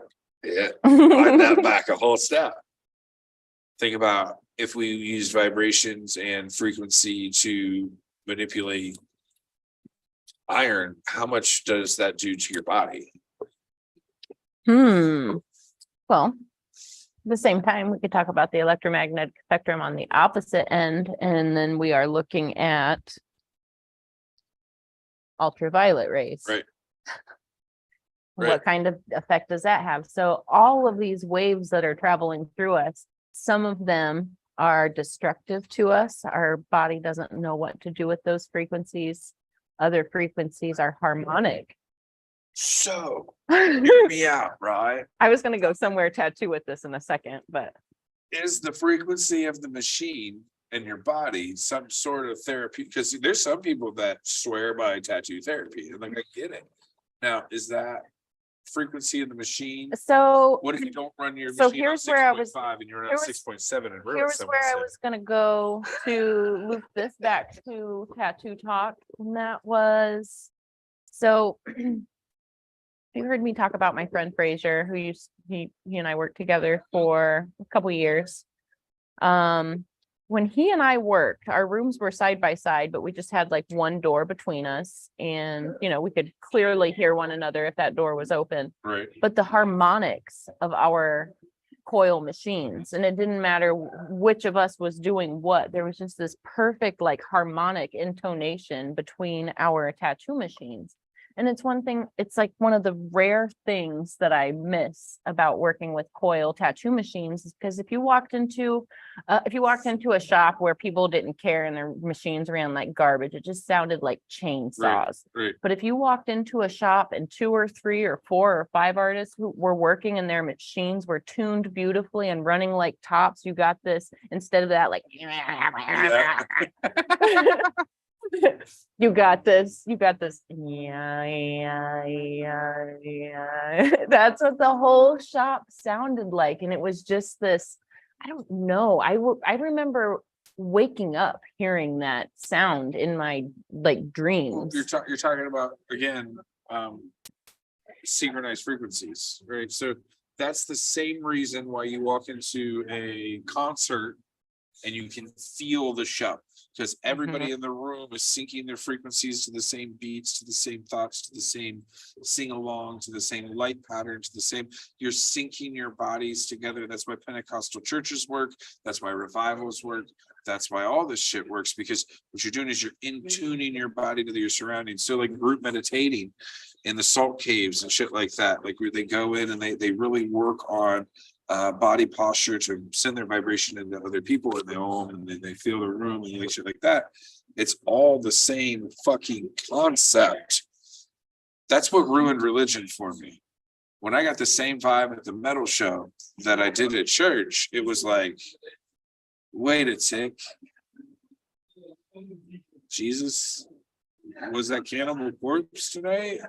Wind that back a whole step. Think about if we use vibrations and frequency to manipulate iron, how much does that do to your body? Well, at the same time, we could talk about the electromagnetic spectrum on the opposite end, and then we are looking at ultraviolet rays. Right. What kind of effect does that have? So all of these waves that are traveling through us, some of them are destructive to us. Our body doesn't know what to do with those frequencies. Other frequencies are harmonic. So, hear me out, right? I was going to go somewhere tattoo with this in a second, but Is the frequency of the machine in your body some sort of therapy? Because there's some people that swear by tattoo therapy, and like I get it. Now, is that frequency of the machine? so What if you don't run your So machine on here's where I was- 6.5 and you're on here was- 6.7 and here's where I was going to go to loop this back to tattoo talk. And that was, so you heard me talk about my friend Frazier, who he and I worked together for a couple years. When he and I worked, our rooms were side by side, but we just had like one door between us, and we could clearly hear one another if that door was open. Right. But the harmonics of our coil machines, and it didn't matter which of us was doing what, there was just this perfect like harmonic intonation between our tattoo machines. And it's like one of the rare things that I miss about working with coil tattoo machines, is because if you walked into a shop where people didn't care and their machines ran like garbage, it just sounded like chainsaws. Right. But if you walked into a shop and 2 or 3 or 4 or 5 artists who were working and their machines were tuned beautifully and running like tops, you got this, instead of that like you got this. Yeah. That's what the whole shop sounded like. And it was just this, I don't know. I remember waking up hearing that sound in my like dreams. You're talking about, again, synchronized frequencies, right? So that's the same reason why you walk into a concert and you can feel the show, because everybody in the room is syncing their frequencies to the same beats, to the same thoughts, to the same sing along, to the same light pattern, to the same, you're syncing your bodies together. That's why Pentecostal churches work. That's why revivals work. That's why all this shit works, because what you're doing is you're in tuning your body to your surroundings. So like group meditating in the salt caves and shit like that, like where they go in and they really work on body posture to send their vibration into other people in their home, and they feel the room and like shit like that. It's all the same fucking concept. That's what ruined religion for me. When I got the same vibe at the metal show that I did at church, it was like, wait a tick. Jesus, was that Cannibal Corpse tonight?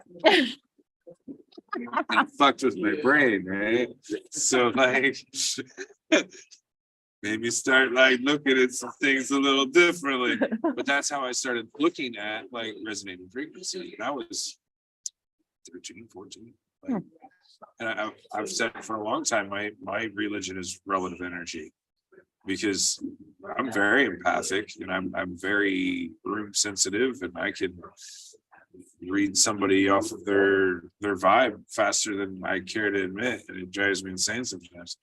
And fucked with my brain, right? So like made me start like looking at some things a little differently. But that's how I started looking at like resonating frequency. And I was 13, 14. Like, and I've said for a long time, my religion is relative energy, because I'm very empathic and I'm very room sensitive, and I can read somebody off of their vibe faster than I care to admit, and it drives me insane sometimes.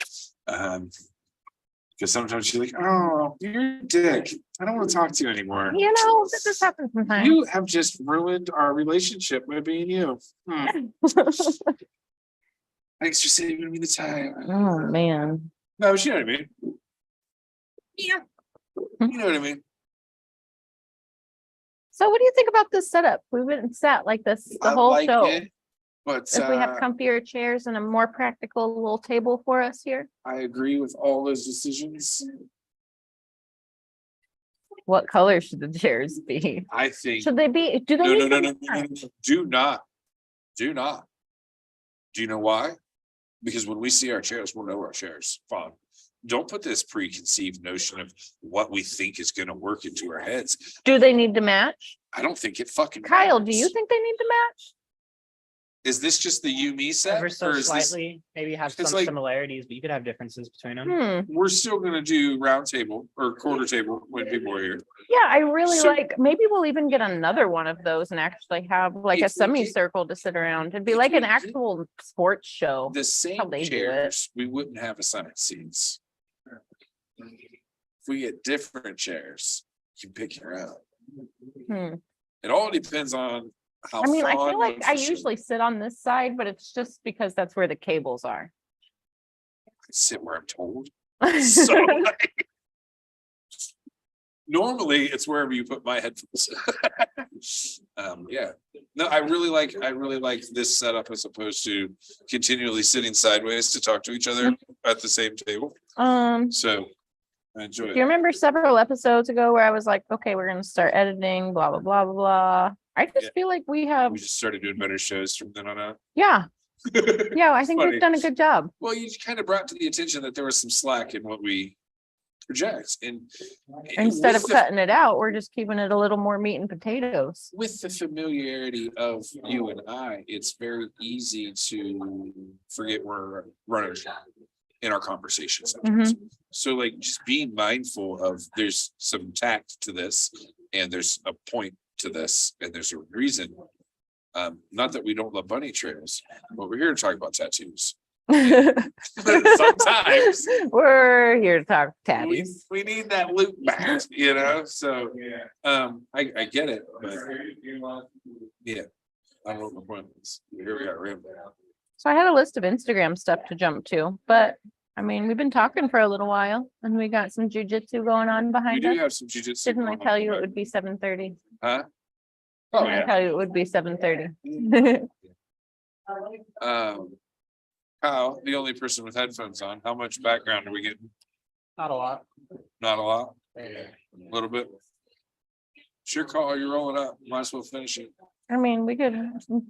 Because sometimes you're like, oh, you're a dick, I don't want to talk to you anymore. That just happens sometimes. You have just ruined our relationship by being you. Thanks for saving me the time. Oh man. No, but you know what I mean. Yeah. You know what I mean. So what do you think about this setup? We went and sat like this the whole like show. It, but if we have comfier chairs and a more practical little table for us here. I agree with all those decisions. What color should the chairs be? I think. Should they be? Do they? No. Do not. Do you know why? Because when we see our chairs, we'll know our chairs. Fine. Don't put this preconceived notion of what we think is going to work into our heads. Do they need to match? I don't think it fucking Kyle, matters. do you think they need to match? Is this just the you me set? Ever so or is slightly, maybe have some like, similarities, but you could have differences between them. We're still going to do round table or quarter table when people are here. Yeah, I really like, maybe we'll even get another one of those and actually have like a semicircle to sit around. It'd be like an actual sports show. The same chairs, we wouldn't have assigned seats. If we get different chairs, you can pick your own. It all depends on how. I mean, I feel like I usually sit on this side, but it's just because that's where the cables are. I sit where I'm told. So like, normally it's wherever you put my headphones. Yeah. No, I really like this setup as opposed to continually sitting sideways to talk to each other at the same table. So I enjoy it. Do you remember several episodes ago where I was like, okay, we're gonna start editing, blah blah blah blah blah. I just feel like we just started doing better shows from then on out. Yeah. Yeah, I think we've done a good job. Well, you kind of brought to the attention that there was some slack in what we project. And Instead of with cutting it out, we're just keeping it a little more meat and potatoes. with the familiarity of you and I, it's very easy to forget we're runners in our conversations. So like just being mindful of there's some tact to this and there's a point to this and there's a reason. Not that we don't love bunny trails, but we're here to talk about tattoos. Sometimes we're here to talk tattoos. we need that loop back, you know. So I get it, but yeah, I don't know what the point is. Here we got Rambo. So I had a list of Instagram stuff to jump to, but I mean, we've been talking for a little while and we got some jujitsu going on We behind do us. have some jujitsu. Didn't I tell you it would be 7:30? Huh? Oh, Oh I yeah. tell you it would be 7:30. Kyle, the only person with headphones on, how much background are we getting? Not a lot. Not a lot. A little bit. Sure, call. You're rolling up. Might as well finish it. I mean, we could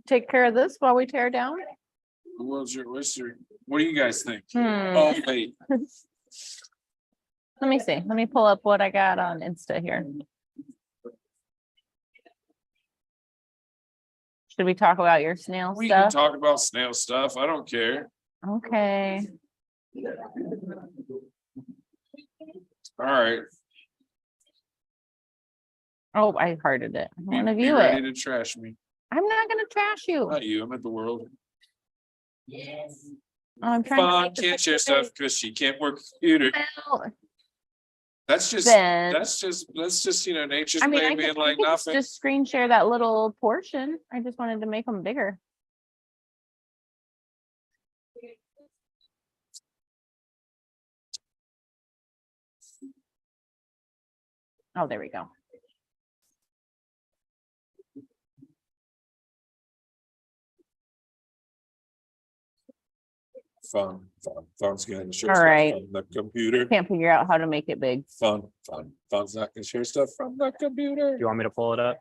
take care of this while we tear down. The world's your oyster. What do you guys think? Hmm. Oh wait, Let me see. Let me pull up what I got on Insta here. Should we talk about your snail we can stuff? talk about snail stuff. I don't care. Okay. All right. Oh, I hearted it. I want to Be view ready it. to trash me. I'm not gonna trash you. Not you. I'm at the world. Oh, I'm trying to Fawn make the can't share picture stuff because she can't work a computer. well, That's just then, you know, nature's I mean, way I being could, like nothing. just screen share that little portion. I just wanted to make them bigger. Oh, there we go. Fawn's gonna share All stuff right. from the computer. Can't figure out how to make it big. Fawn's not gonna share stuff from the computer. Do you want me to pull it up?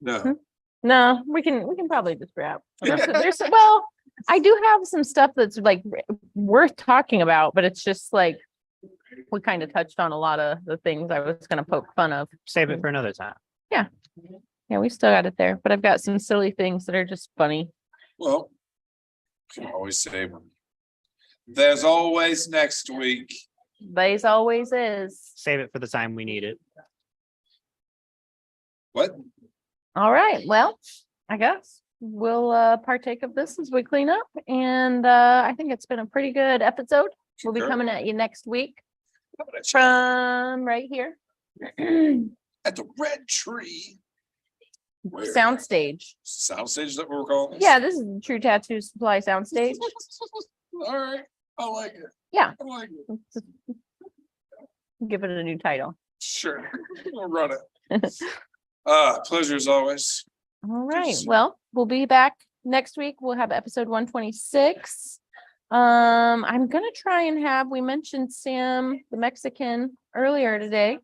No. No, we can probably just wrap. Well, I do have some stuff that's like worth talking about, but it's just like we kind of touched on a lot of the things I was going to poke fun of. Save it for another time. Yeah, we still got it there, but I've got some silly things that are just funny. Well, can always say one. There's always next week. There's always is. Save it for the time we need it. What? All right. Well, I guess we'll partake of this as we clean up. And I think it's been a pretty good episode. We'll be coming at you next week from right here. At the Red Tree. Where? Soundstage. Soundstage, is that what we're calling this? Yeah, this is the True Tattoo Supply Soundstage. All right. I like it. Yeah. I like it. Give it a new title. Sure. We'll run it. Pleasure as always. All right. see. Well, we'll be back next week. We'll have episode 126. I'm gonna try and have, we mentioned Sam, the Mexican, earlier today.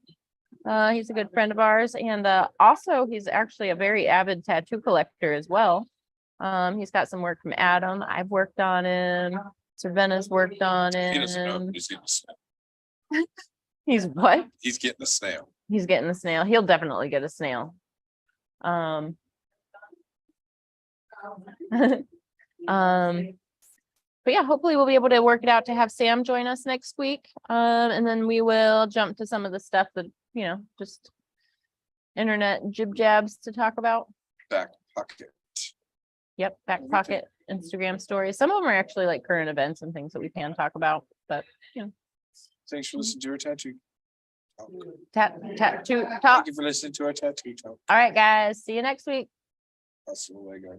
He's a good friend of ours, and also he's actually a very avid tattoo collector as well. He's got some work from Adam. I've worked on him. Savannah's worked on He doesn't know. him. He's getting a snail. He's what? He's getting a snail. He's getting the snail. He'll definitely get a snail. But yeah, hopefully we'll be able to work it out to have Sam join us next week. And then we will jump to some of the stuff that, you know, just internet jib jabs to talk about. Back pocket. Yep, back pocket Instagram stories. Some of them are actually like current events and things that we can talk about, but you know. Thanks for listening to our tattoo. Tattoo talk. Thank you for listening to our tattoo talk. All right, guys. See you next week. That's the way I go.